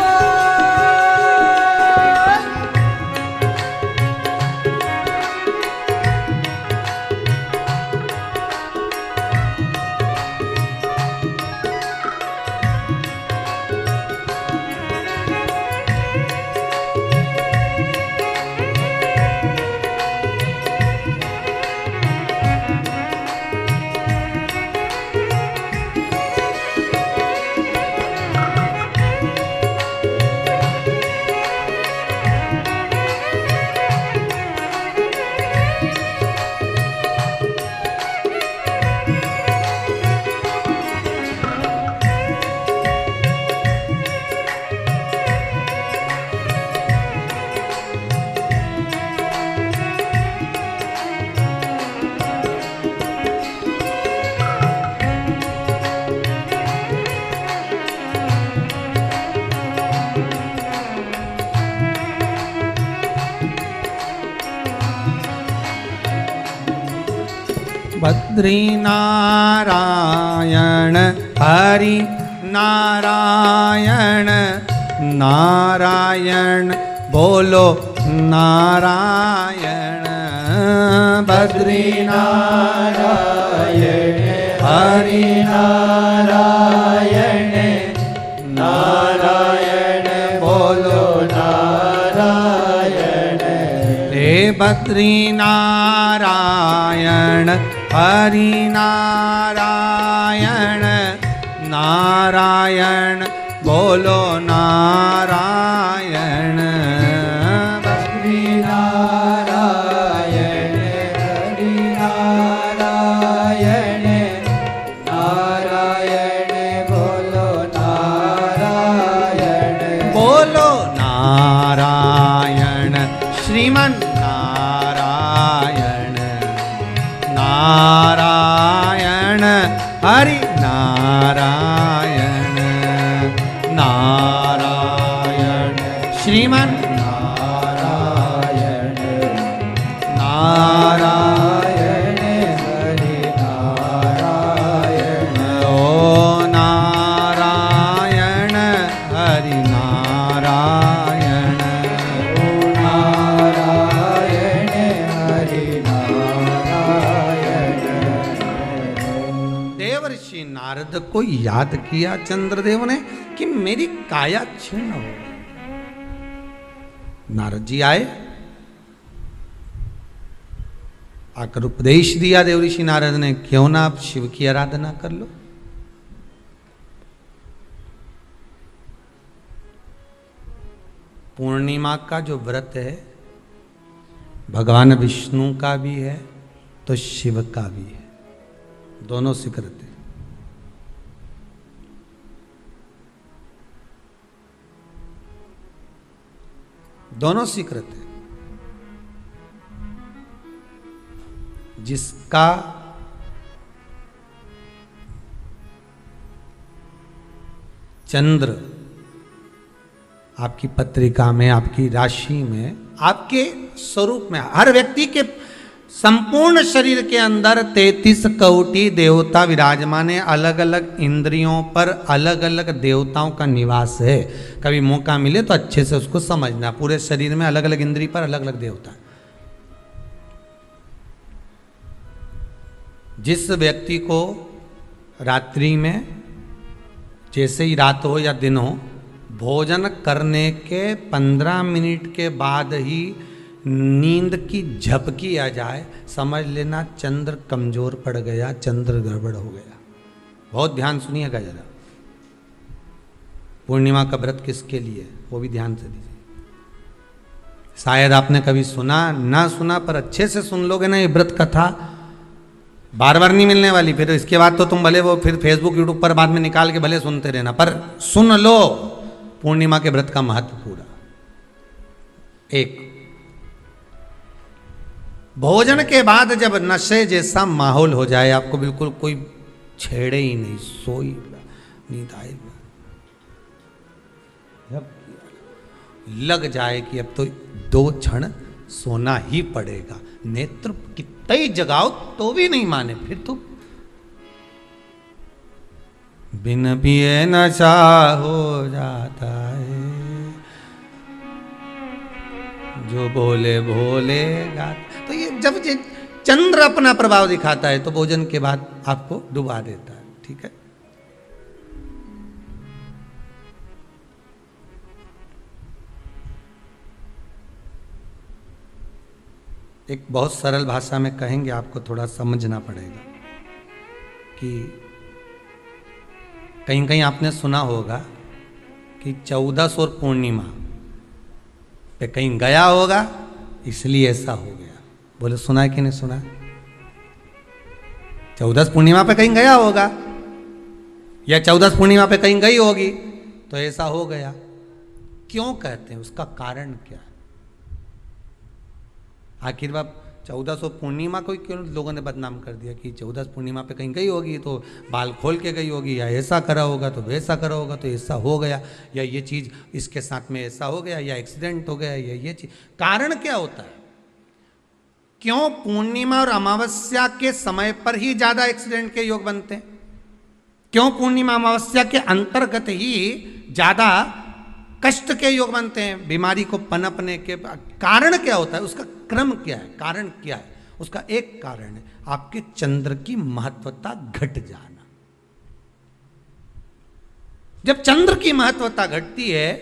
बद्री नारायण हरि नारायण नारायण बोलो नारायण बद्री नारायण हरि नारायण नारायण बोलो नारायण हे बद्री नारायण हरि नारायण नारायण बोलो नारायण बद्री नारायण हरि नारायण नारायण बोलो नारायण बोलो नारायण श्रीमन नारायण नारायण हरि नारायण नारायण श्रीमन नारायण नारायण हरि नारायण ओ नारायण हरि नारायण नारायण हरि नारायण देवर्षि नारद को याद किया चंद्रदेव ने कि मेरी काया क्षीण हो गई। नारद जी आए, आकर उपदेश दिया देवऋषि नारद ने, क्यों ना आप शिव की आराधना कर लो। पूर्णिमा का जो व्रत है भगवान विष्णु का भी है तो शिव का भी है, दोनों स्वीकृत है। दोनों स्वीकृत है। जिसका चंद्र आपकी पत्रिका में, आपकी राशि में, आपके स्वरूप में, हर व्यक्ति के संपूर्ण शरीर के अंदर 33 कोटि देवता विराजमान है। अलग अलग इंद्रियों पर अलग अलग देवताओं का निवास है। कभी मौका मिले तो अच्छे से उसको समझना। पूरे शरीर में अलग अलग इंद्रिय पर अलग अलग देवता। जिस व्यक्ति को रात्रि में, जैसे ही रात हो या दिन हो, भोजन करने के 15 मिनट के बाद ही नींद की झपकी आ जाए, समझ लेना चंद्र कमजोर पड़ गया, चंद्र गड़बड़ हो गया। बहुत ध्यान सुनिएगा जरा। पूर्णिमा का व्रत किसके लिए, वो भी ध्यान से दीजिए। शायद आपने कभी सुना ना सुना, पर अच्छे से सुन लोगे ना ये व्रत कथा, बार बार नहीं मिलने वाली। फिर इसके बाद तो तुम भले वो फिर फेसबुक यूट्यूब पर बाद में निकाल के भले सुनते रहना, पर सुन लो पूर्णिमा के व्रत का महत्व पूरा। एक, भोजन के बाद जब नशे जैसा माहौल हो जाए, आपको बिल्कुल कोई छेड़े ही नहीं, सोई नींद आए, जब लग जाए कि अब तो 2 क्षण सोना ही पड़ेगा, नेत्र कितना ही जगाओ तो भी नहीं माने, फिर तो बिन पिए नशा हो जाता है, जो बोले भोले गाता। तो ये जब ये चंद्र अपना प्रभाव दिखाता है तो भोजन के बाद आपको डुबा देता है। ठीक है, एक बहुत सरल भाषा में कहेंगे, आपको थोड़ा समझना पड़ेगा कि कहीं कहीं आपने सुना होगा कि 14 और पूर्णिमा पे कहीं गया होगा इसलिए ऐसा हो गया। बोले सुना है कि नहीं सुना? 14 पूर्णिमा पे कहीं गया होगा या 14 पूर्णिमा पे कहीं गई होगी तो ऐसा हो गया। क्यों कहते हैं, उसका कारण क्या है? आखिर बात 1400 पूर्णिमा को क्यों लोगों ने बदनाम कर दिया कि 14 पूर्णिमा पे कहीं गई होगी तो बाल खोल के गई होगी, या ऐसा करा होगा तो वैसा करा होगा तो ऐसा हो गया, या ये चीज़ इसके साथ में ऐसा हो गया, या एक्सीडेंट हो गया, या ये चीज़। कारण क्या होता है? क्यों पूर्णिमा और अमावस्या के समय पर ही ज्यादा एक्सीडेंट के योग बनते हैं? क्यों पूर्णिमा अमावस्या के अंतर्गत ही ज्यादा कष्ट के योग बनते हैं? बीमारी को पनपने के कारण क्या होता है? उसका क्रम क्या है? कारण क्या है? उसका एक कारण है आपके चंद्र की महत्वता घट जाना। जब चंद्र की महत्वता घटती है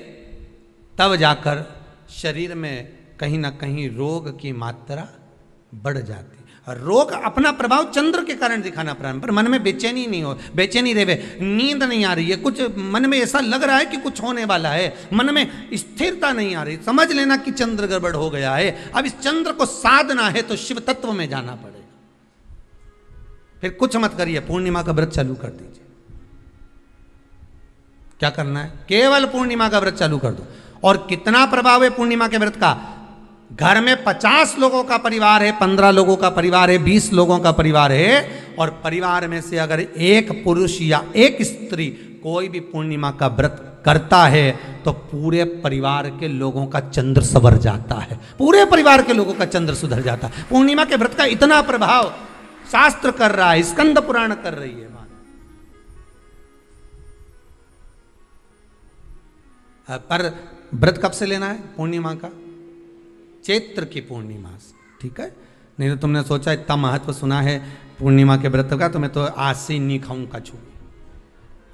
तब जाकर शरीर में कहीं ना कहीं रोग की मात्रा बढ़ जाती। रोग अपना प्रभाव चंद्र के कारण दिखाना प्रारंभ, पर मन में बेचैनी नहीं हो, बेचैनी रहे, नींद नहीं आ रही है, कुछ मन में ऐसा लग रहा है कि कुछ होने वाला है, मन में स्थिरता नहीं आ रही, समझ लेना कि चंद्र गड़बड़ हो गया है। अब इस चंद्र को साधना है तो शिव तत्व में जाना पड़ेगा। फिर कुछ मत करिए, पूर्णिमा का व्रत चालू कर दीजिए। क्या करना है? केवल पूर्णिमा का व्रत चालू कर दो। और कितना प्रभाव है पूर्णिमा के व्रत का? घर में 50 लोगों का परिवार है, 15 लोगों का परिवार है, 20 लोगों का परिवार है, और परिवार में से अगर एक पुरुष या एक स्त्री कोई भी पूर्णिमा का व्रत करता है तो पूरे परिवार के लोगों का चंद्र संवर जाता है, पूरे परिवार के लोगों का चंद्र सुधर जाता है। पूर्णिमा के व्रत का इतना प्रभाव शास्त्र कर रहा है, स्कंद पुराण कर रही है। पर व्रत कब से लेना है? पूर्णिमा का, चैत्र की पूर्णिमा से, ठीक है? नहीं तो तुमने सोचा इतना महत्व सुना है पूर्णिमा के व्रत का तो मैं तो आज से ही नहीं खाऊं कछू,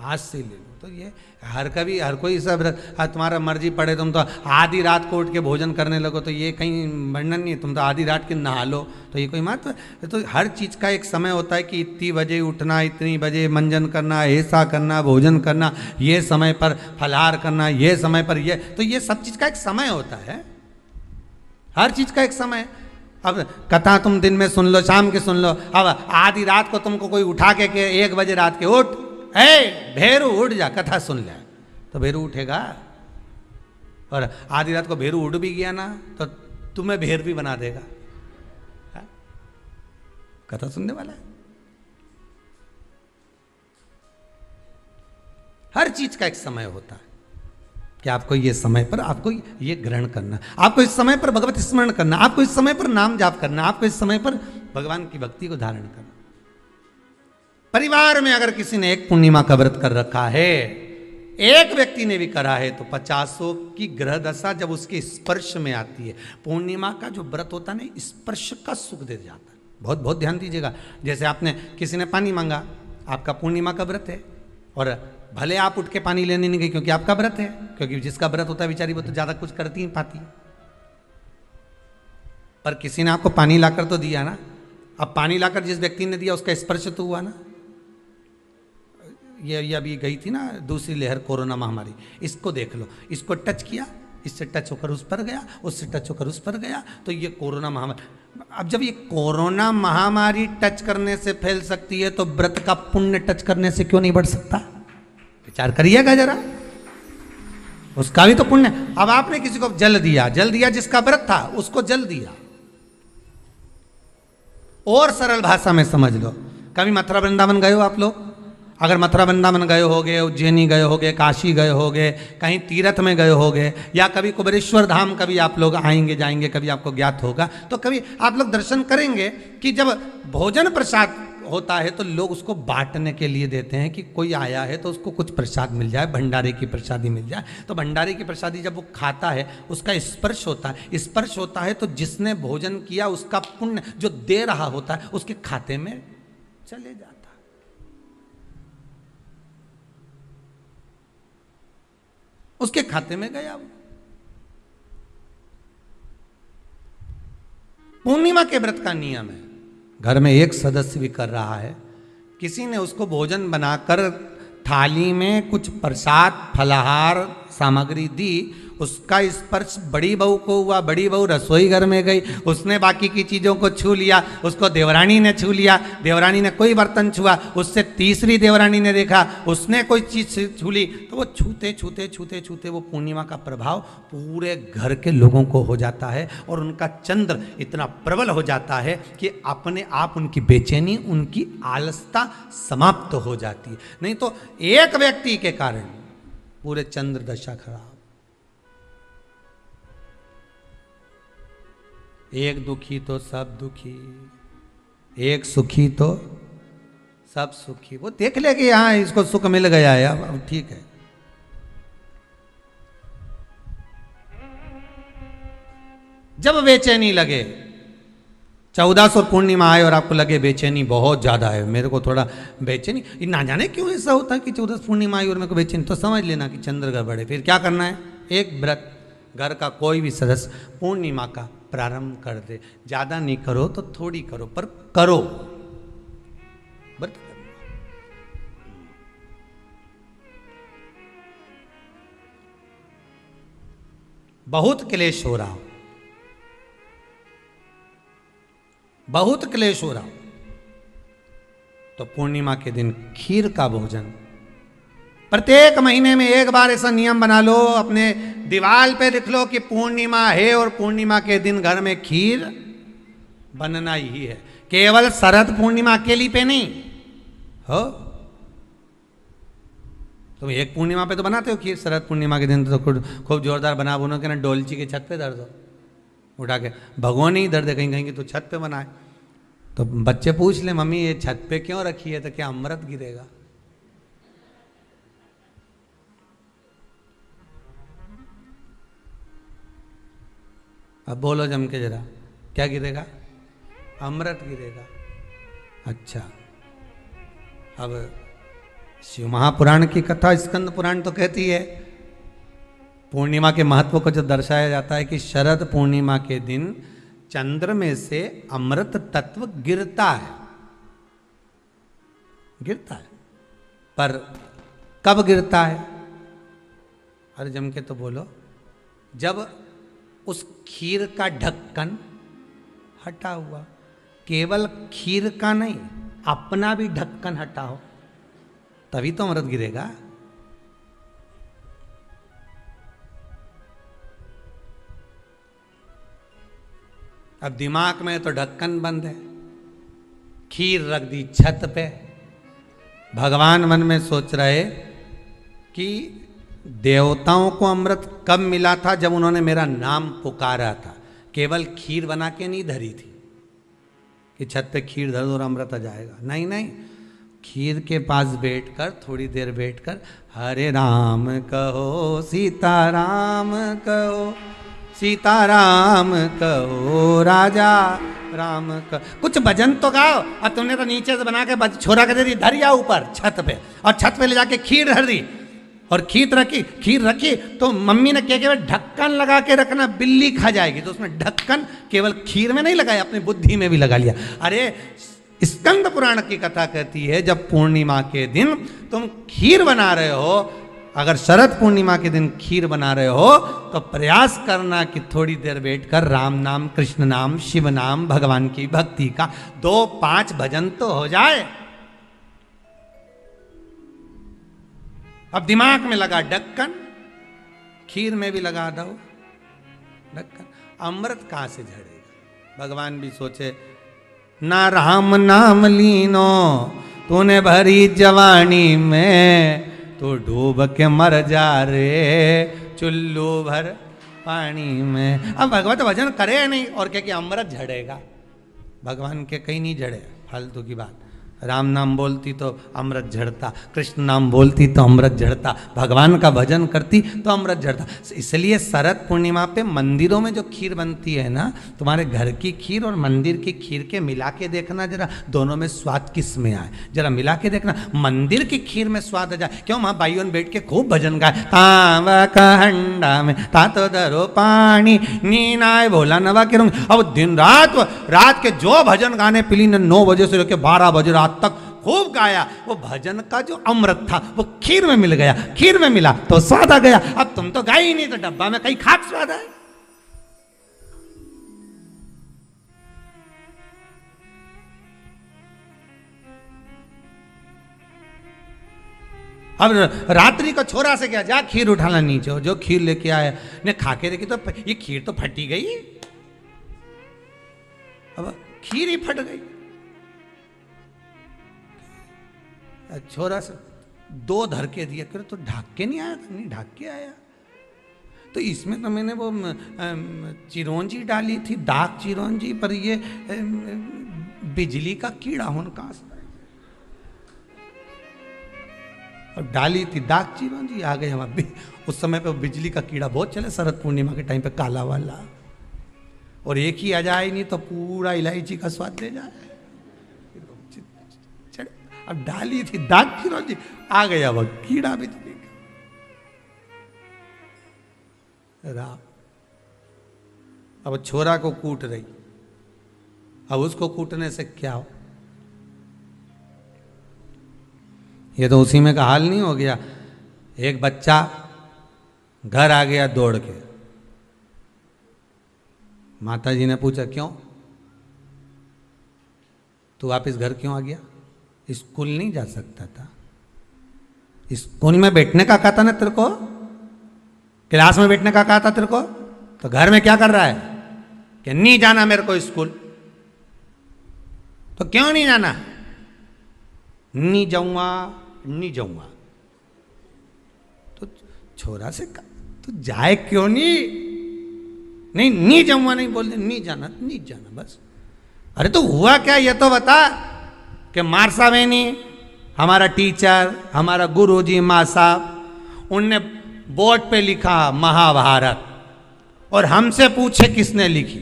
आज से ले लो। तो ये हर कोई सब तुम्हारा मर्जी पड़े, तुम तो आधी रात को उठ के भोजन करने लगो तो ये कहीं वर्णन नहीं। तुम तो आधी रात के नहा लो तो ये कोई महत्व है? तो हर चीज़ का एक समय होता है कि इतनी बजे उठना, इतनी बजे मंजन करना, ऐसा करना, भोजन करना, ये समय पर फलाहार करना, ये समय पर ये, तो ये सब चीज़ का एक समय होता है, हर चीज़ का एक समय। अब कथा तुम दिन में सुन लो, शाम के सुन लो, अब आधी रात को तुमको कोई उठा के 1 बजे रात के उठ, भेरू उठ जा, कथा सुन ले, तो भेरू उठेगा? और आधी रात को भेरू उठ भी गया ना तो तुम्हें भेर भी बना देगा। हा? कथा सुनने वाला है। हर चीज का एक समय होता है कि आपको ये समय पर आपको ये ग्रहण करना, आपको इस समय पर भगवत स्मरण करना, आपको इस समय पर नाम जाप करना, आपको इस समय पर भगवान की भक्ति को धारण करना। परिवार में अगर किसी ने एक पूर्णिमा का व्रत कर रखा है, एक व्यक्ति ने भी करा है, तो 50 की ग्रह दशा जब उसके स्पर्श में आती है, पूर्णिमा का जो व्रत होता है ना, स्पर्श का सुख दे जाता है। बहुत बहुत ध्यान दीजिएगा। जैसे आपने किसी ने पानी मांगा, आपका पूर्णिमा का व्रत है, और भले आप उठ के पानी लेने नहीं गए क्योंकि आपका व्रत है, क्योंकि जिसका व्रत होता है बेचारी वो तो ज्यादा कुछ करती नहीं पाती, पर किसी ने आपको पानी लाकर तो दिया ना। अब पानी लाकर जिस व्यक्ति ने दिया उसका स्पर्श तो हुआ ना। ये अभी गई थी ना दूसरी लहर कोरोना महामारी, इसको देख लो, इसको टच किया, इससे टच होकर उस पर गया, उससे टच होकर उस पर गया, तो ये कोरोना महामारी। अब जब ये कोरोना महामारी टच करने से फैल सकती है तो व्रत का पुण्य टच करने से क्यों नहीं बढ़ सकता? विचार करिएगा जरा, उसका भी तो पुण्य। अब आपने किसी को जल दिया जिसका व्रत था उसको जल दिया। और सरल भाषा में समझ लो, कभी मथुरा वृंदावन गए हो आप लोग? अगर मथुरा वृंदावन गए होगे, उज्जैनी गए होगे, काशी गए होगे, कहीं तीर्थ में गए होगे, या कभी कुबेरेश्वर धाम कभी आप लोग आएंगे जाएंगे, कभी आपको ज्ञात होगा, तो कभी आप लोग दर्शन करेंगे कि जब भोजन प्रसाद होता है तो लोग उसको बांटने के लिए देते हैं कि कोई आया है तो उसको कुछ प्रसाद मिल जाए, भंडारे की प्रसादी मिल जाए। तो भंडारे की प्रसादी जब वो खाता है उसका स्पर्श होता है, स्पर्श होता है तो जिसने भोजन किया उसका पुण्य जो दे रहा होता है उसके खाते में चले जाता है। उसके खाते में गया वो। पूर्णिमा के व्रत का नियम है, घर में एक सदस्य भी कर रहा है, किसी ने उसको भोजन बनाकर थाली में कुछ प्रसाद फलाहार सामग्री दी, उसका स्पर्श बड़ी बहू को हुआ, बड़ी बहू रसोई घर में गई, उसने बाकी की चीज़ों को छू लिया, उसको देवरानी ने छू लिया, देवरानी ने कोई बर्तन छुआ, उससे तीसरी देवरानी ने देखा, उसने कोई चीज़ छू ली, तो वो छूते छूते छूते छूते वो पूर्णिमा का प्रभाव पूरे घर के लोगों को हो जाता है, और उनका चंद्र इतना प्रबल हो जाता है कि अपने आप उनकी बेचैनी, उनकी आलसता समाप्त हो जाती है। नहीं तो एक व्यक्ति के कारण पूरे चंद्र दशा खराब। एक दुखी तो सब दुखी, एक सुखी तो सब सुखी। वो देख ले कि हाँ इसको सुख मिल गया है, अब ठीक है। जब बेचैनी लगे, 14 और पूर्णिमा आए और आपको लगे बेचैनी बहुत ज्यादा है, मेरे को थोड़ा बेचैनी, ना जाने क्यों ऐसा होता है कि 14 पूर्णिमा आई और मेरे को बेचैनी, तो समझ लेना कि चंद्र गड़बड़ है। फिर क्या करना है? एक व्रत घर का कोई भी सदस्य पूर्णिमा का प्रारंभ कर दे। ज्यादा नहीं करो तो थोड़ी करो, पर करो व्रत। बहुत क्लेश हो रहा हो, बहुत क्लेश हो रहा हो, तो पूर्णिमा के दिन खीर का भोजन प्रत्येक महीने में एक बार ऐसा नियम बना लो, अपने दीवार पे लिख लो कि पूर्णिमा है और पूर्णिमा के दिन घर में खीर बनना ही है। केवल शरद पूर्णिमा अकेली पे नहीं हो, तुम एक पूर्णिमा पे तो बनाते हो खीर, शरद पूर्णिमा के दिन तो खूब जोरदार बना बुनो के ना डोलची के छत पे धर दो, उठा के भगवान ही दर्द कहीं कहीं की तो छत पे बनाए। तो बच्चे पूछ ले मम्मी ये छत पे क्यों रखी है, तो क्या अमृत गिरेगा? अब बोलो जम के जरा, क्या गिरेगा? अमृत गिरेगा। अच्छा, अब शिव महापुराण की कथा, स्कंद पुराण तो कहती है पूर्णिमा के महत्व को जो दर्शाया जाता है कि शरद पूर्णिमा के दिन चंद्र में से अमृत तत्व गिरता है, गिरता है। पर कब गिरता है? अरे जम के तो बोलो, जब उस खीर का ढक्कन हटा हुआ, केवल खीर का नहीं अपना भी ढक्कन हटा हो, तभी तो अमृत गिरेगा। अब दिमाग में तो ढक्कन बंद है, खीर रख दी छत पे, भगवान मन में सोच रहे कि देवताओं को अमृत कब मिला था? जब उन्होंने मेरा नाम पुकारा था। केवल खीर बना के नहीं धरी थी कि छत पे खीर धर दो और अमृत आ जाएगा, नहीं नहीं, खीर के पास बैठकर थोड़ी देर बैठकर हरे राम कहो सीताराम कहो, सीताराम कहो राजा राम कहो, कुछ भजन तो गाओ। और तुमने तो नीचे से बना के छोरा कर दे दी, धर या ऊपर छत पे, और छत पे ले जाके खीर धर दी और खीर रखी तो मम्मी ने क्या केवल ढक्कन लगा के रखना, बिल्ली खा जाएगी, तो उसमें ढक्कन केवल खीर में नहीं लगाया, अपनी बुद्धि में भी लगा लिया। अरे स्कंद पुराण की कथा कहती है जब पूर्णिमा के दिन तुम खीर बना रहे हो, अगर शरद पूर्णिमा के दिन खीर बना रहे हो तो प्रयास करना कि थोड़ी देर बैठकर राम नाम, कृष्ण नाम, शिव नाम, भगवान की भक्ति का 2-5 भजन तो हो जाए। अब दिमाग में लगा ढक्कन, खीर में भी लगा दो ढक्कन, अमृत कहां से झड़ेगा? भगवान भी सोचे ना राम नाम लीनो तूने भरी जवानी में, तो डूब के मर जा रे चुल्लू भर पानी में। अब भगवत भजन करे नहीं और क्या कि अमृत झड़ेगा? भगवान के कहीं नहीं झड़े, फालतू की बात। राम नाम बोलती तो अमृत झड़ता, कृष्ण नाम बोलती तो अमृत झड़ता, भगवान का भजन करती तो अमृत झड़ता। इसलिए शरद पूर्णिमा पे मंदिरों में जो खीर बनती है ना, तुम्हारे घर की खीर और मंदिर की खीर के मिला के देखना जरा, दोनों में स्वाद किस में आए, जरा मिला के देखना। मंदिर की खीर में स्वाद आ जाए, क्यों वहाँ भाइयों बैठ के खूब भजन गाए, तावा का हंडा में तातो दरो पानी नीनाए भोला नवा के रंग। अब दिन रात के जो भजन गाने पिली ने 9 बजे से लेकर 12 बजे रात तक खूब गाया, वो भजन का जो अमृत था वो खीर में मिल गया, खीर में मिला तो स्वाद आ गया। अब तुम तो गाई ही नहीं, तो डब्बा में कहीं खाक स्वाद आए। अब रात्रि को छोरा से क्या, जा खीर उठाना नीचे, जो खीर लेके आया ने खा के देखी तो ये खीर तो फटी गई, अब खीर ही फट गई। छोरा से 2 धर के दिया, कर तो ढाक के नहीं आया था, नहीं ढाक के आया, तो इसमें तो मैंने वो चिरौंजी डाली थी, दाग चिरौंजी, पर ये बिजली का कीड़ा होने कहाँ से? और डाली थी दाग चिरौंजी, आ गए हम अभी। उस समय पे बिजली का कीड़ा बहुत चले, शरद पूर्णिमा के टाइम पे, काला वाला, और एक ही आ जाए नहीं तो पूरा इलायची का स्वाद दे जाए। अब डाली थी दाग चिरौंजी, आ गया वह कीड़ा बिजली का। अब छोरा को कूट रही, अब उसको कूटने से क्या हो? ये तो उसी में का हाल नहीं हो गया। एक बच्चा घर आ गया दौड़ के, माता जी ने पूछा क्यों तू वापिस घर क्यों आ गया? स्कूल नहीं जा सकता था? स्कूल में बैठने का कहा था ना तेरे को, क्लास में बैठने का कहा था तेरे को, तो घर में क्या कर रहा है कि नहीं जाना मेरे को स्कूल? तो क्यों नहीं जाना? नहीं जाऊंगा, नहीं जाऊंगा। तो छोरा से कहा तू जाए क्यों नहीं? नहीं जाऊंगा, नहीं बोल दे, नहीं जाना, नहीं जाना बस। अरे तो हुआ क्या ये तो बता। कि मार साहब है नहीं, हमारा टीचर, हमारा गुरुजी माँ साहब, उनने बोर्ड पे लिखा महाभारत, और हमसे पूछे किसने लिखी,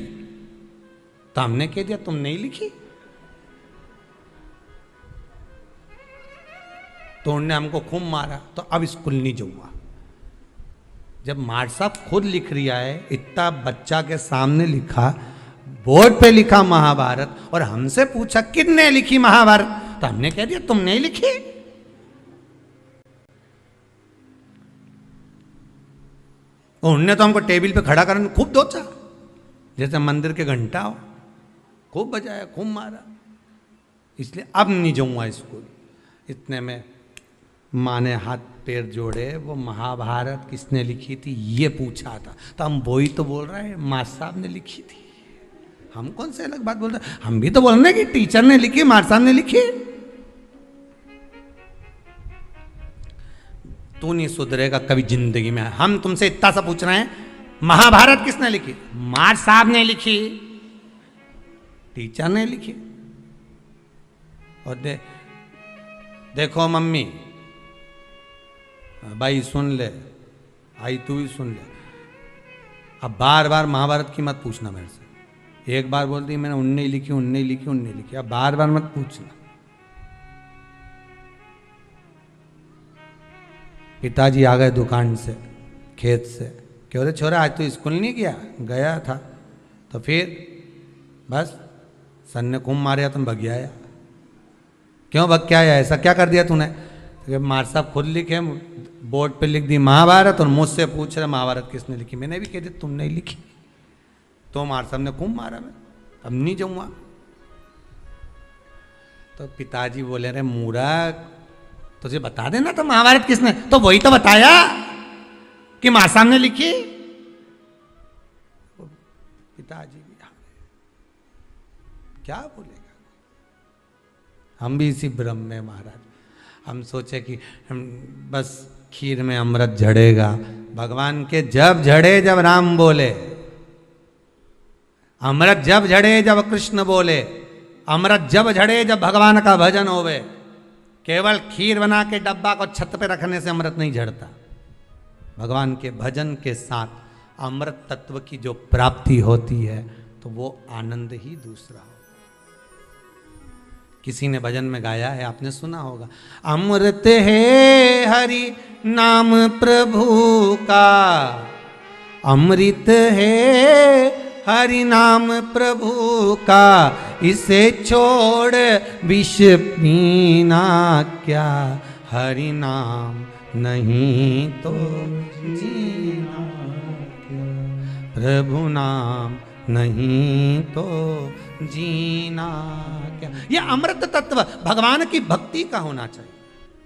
तो हमने कह दिया तुम नहीं लिखी। तो उन्होंने हमको खूब मारा, तो अब स्कूल नहीं जाऊंगा। जब मार साहब खुद लिख रिया है, इतना बच्चा के सामने लिखा, बोर्ड पे लिखा महाभारत, और हमसे पूछा किसने लिखी महाभारत, तो हमने कह दिया तुम नहीं लिखी। उन्होंने तो हमको टेबल पे खड़ा करने खूब दोचा, जैसे मंदिर के घंटा हो, खूब बजाया, खूब मारा। इसलिए अब नहीं जाऊंगा स्कूल। इतने में माँ ने हाथ पैर जोड़े, वो महाभारत किसने लिखी थी ये पूछा था। तो हम वही तो बोल रहे हैं माँ साहब ने लिखी थी, हम कौन से अलग बात बोल रहे हैं? हम भी तो बोल रहे हैं कि टीचर ने लिखी, माँ साहब ने लिखी। तू नहीं सुधरेगा कभी जिंदगी में। हम तुमसे इतना सा पूछ रहे हैं महाभारत किसने लिखी? माँ साहब ने लिखी, टीचर ने लिखी। और देखो मम्मी, भाई सुन ले, आई तू भी सुन ले, अब बार बार महाभारत की मत पूछना मेरे से। एक बार बोल दी मैंने उनने लिखी, उनने लिखी, उनने लिखी, अब बार बार मत पूछना। पिताजी आ गए दुकान से, खेत से, क्यों रे छोरा आज तो स्कूल नहीं गया? गया था। तो फिर बस सन ने खूब मारे, तुम भग आया। क्यों भग के आया? ऐसा क्या कर दिया तूने? तो मार साहब खुद लिखे, बोर्ड पे लिख दी महाभारत, और मुझसे पूछ रहे महाभारत किसने लिखी। मैंने भी कह दिया तुम नहीं लिखी। तो मार साहब ने खूब मारा, मैं अब नहीं जाऊंगा। तो पिताजी बोले रे मूर्ख, तुझे बता देना तो महाभारत किसने, तो वही तो बताया कि माँ साहब ने लिखी। पिताजी भी क्या बोलेगा? हम भी इसी भ्रम में महाराज, हम सोचे कि हम बस खीर में अमृत झड़ेगा। भगवान के जब झड़े जब राम बोले, अमृत जब झड़े जब कृष्ण बोले, अमृत जब झड़े जब भगवान का भजन होवे। केवल खीर बना के डब्बा को छत पे रखने से अमृत नहीं झड़ता। भगवान के भजन के साथ अमृत तत्व की जो प्राप्ति होती है तो वो आनंद ही दूसरा हो। किसी ने भजन में गाया है, आपने सुना होगा, अमृत है हरि नाम प्रभु का, अमृत है हरि नाम प्रभु का, इसे छोड़ विष पीना क्या, हरि नाम नहीं तो जीना क्या, प्रभु नाम नहीं तो जीना क्या। ये अमृत तत्व भगवान की भक्ति का होना चाहिए।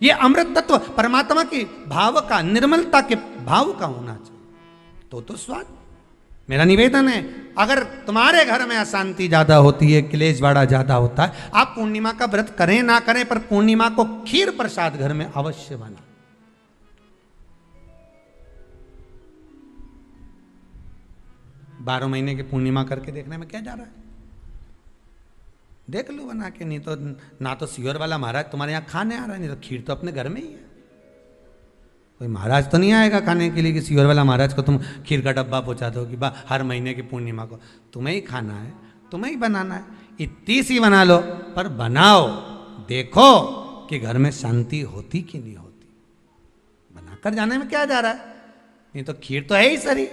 ये अमृत तत्व परमात्मा के भाव का, निर्मलता के भाव का होना चाहिए। तो स्वाद। मेरा निवेदन है, अगर तुम्हारे घर में अशांति ज्यादा होती है, क्लेश बड़ा ज्यादा होता है, आप पूर्णिमा का व्रत करें ना करें, पर पूर्णिमा को खीर प्रसाद घर में अवश्य बना। 12 महीने की पूर्णिमा करके देखने में क्या जा रहा है? देख लो बना के, नहीं तो ना तो सियोर वाला महाराज तुम्हारे यहाँ खाने आ रहा है, नहीं तो खीर तो अपने घर में ही है। कोई महाराज तो नहीं आएगा खाने के लिए कि सियोर वाला महाराज को तुम खीर का डब्बा पहुंचा दो कि हर महीने की पूर्णिमा को तुम्हें ही खाना है, तुम्हें ही बनाना है। इतनी सी बना लो, पर बनाओ, देखो कि घर में शांति होती कि नहीं होती। बनाकर जाने में क्या जा रहा है? नहीं तो खीर तो है ही सरी,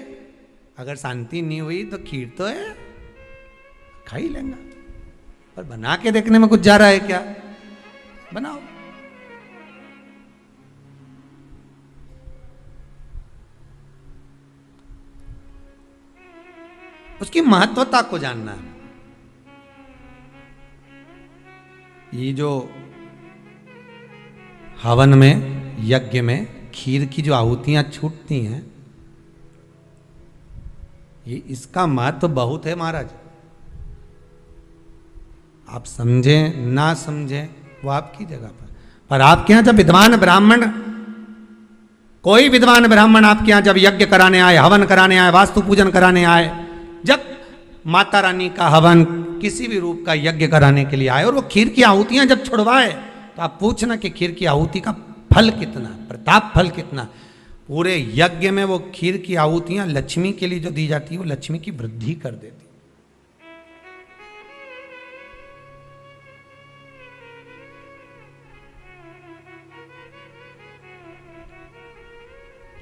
अगर शांति नहीं हुई तो खीर तो है, खा ही लेंगे। पर बना के देखने में कुछ जा रहा है क्या? बनाओ। उसकी महत्वता को जानना है। ये जो हवन में, यज्ञ में खीर की जो आहुतियां छूटती हैं, ये इसका महत्व बहुत है महाराज। आप समझें ना समझें वो आपकी जगह पर आपके यहां जब विद्वान ब्राह्मण, कोई विद्वान ब्राह्मण आपके यहां जब यज्ञ कराने आए, हवन कराने आए, वास्तु पूजन कराने आए, जब माता रानी का हवन, किसी भी रूप का यज्ञ कराने के लिए आए और वो खीर की आहुतियां जब छुड़वाए, तो आप पूछना कि खीर की आहुति का फल कितना, प्रताप फल कितना। पूरे यज्ञ में वो खीर की आहुतियां लक्ष्मी के लिए जो दी जाती है, वो लक्ष्मी की वृद्धि कर देती।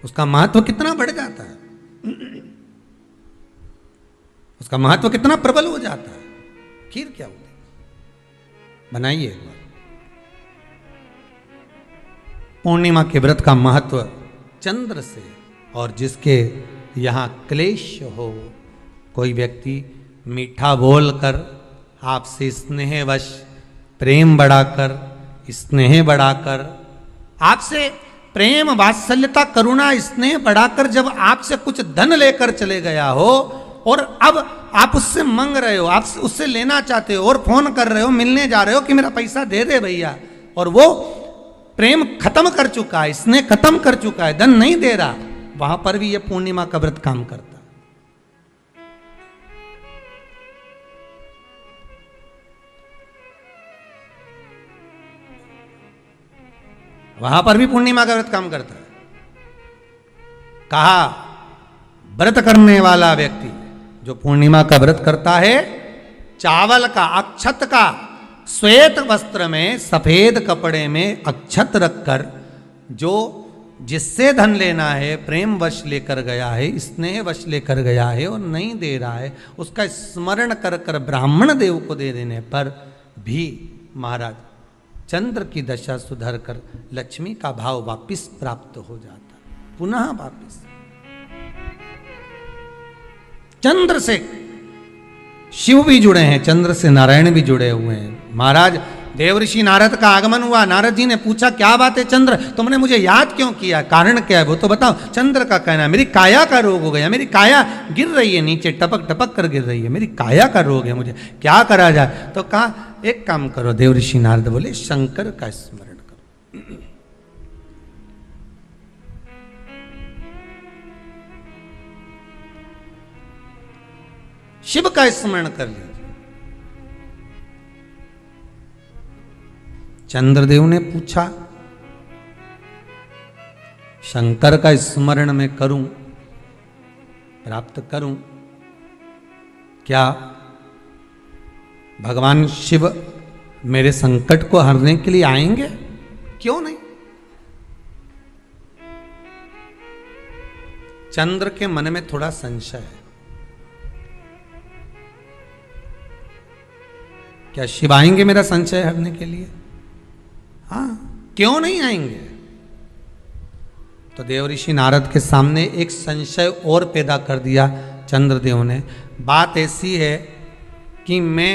उसका महत्व कितना बढ़ जाता है, उसका महत्व कितना प्रबल हो जाता है। खीर क्या होती है? बनाइए एक बार। पूर्णिमा के व्रत का महत्व चंद्र से, और जिसके यहां क्लेश हो, कोई व्यक्ति मीठा बोलकर आपसे स्नेहवश, प्रेम बढ़ाकर, स्नेह बढ़ाकर, आपसे प्रेम, वात्सल्यता, करुणा, स्नेह बढ़ाकर जब आपसे कुछ धन लेकर चले गया हो, और अब आप उससे मांग रहे हो, आप उससे लेना चाहते हो, और फोन कर रहे हो, मिलने जा रहे हो कि मेरा पैसा दे दे भैया, और वो प्रेम खत्म कर चुका है, स्नेह खत्म कर चुका है, धन नहीं दे रहा, वहां पर भी यह पूर्णिमा का व्रत काम करता। वहां पर भी पूर्णिमा का व्रत काम करता है। कहा व्रत करने वाला व्यक्ति जो पूर्णिमा का व्रत करता है, चावल का, अक्षत का, श्वेत वस्त्र में, सफेद कपड़े में अक्षत रखकर, जो जिससे धन लेना है, प्रेम वश लेकर गया है, स्नेह वश लेकर गया है और नहीं दे रहा है, उसका स्मरण कर कर ब्राह्मण देव को दे देने पर भी महाराज चंद्र की दशा सुधर कर लक्ष्मी का भाव वापिस प्राप्त हो जाता, पुनः वापिस। चंद्र से शिव भी जुड़े हैं, चंद्र से नारायण भी जुड़े हुए हैं। महाराज देवऋषि नारद का आगमन हुआ, नारद जी ने पूछा क्या बात है चंद्र, तुमने मुझे याद क्यों किया, कारण क्या है वो तो बताओ। चंद्र का कहना, मेरी काया का रोग हो गया, मेरी काया गिर रही है नीचे, टपक टपक कर गिर रही है, मेरी काया का रोग है, मुझे क्या करा जाए। तो कहा एक काम करो, देवऋषि नारद बोले शंकर का स्मरण करो। शिव का स्मरण कर लीजिए। चंद्रदेव ने पूछा शंकर का स्मरण मैं करूं, प्राप्त करूं, क्या भगवान शिव मेरे संकट को हरने के लिए आएंगे? क्यों नहीं। चंद्र के मन में थोड़ा संशय है, क्या शिव आएंगे मेरा संशय हरने के लिए? हाँ, क्यों नहीं आएंगे। तो देवऋषि नारद के सामने एक संशय और पैदा कर दिया चंद्रदेव ने। बात ऐसी है कि मैं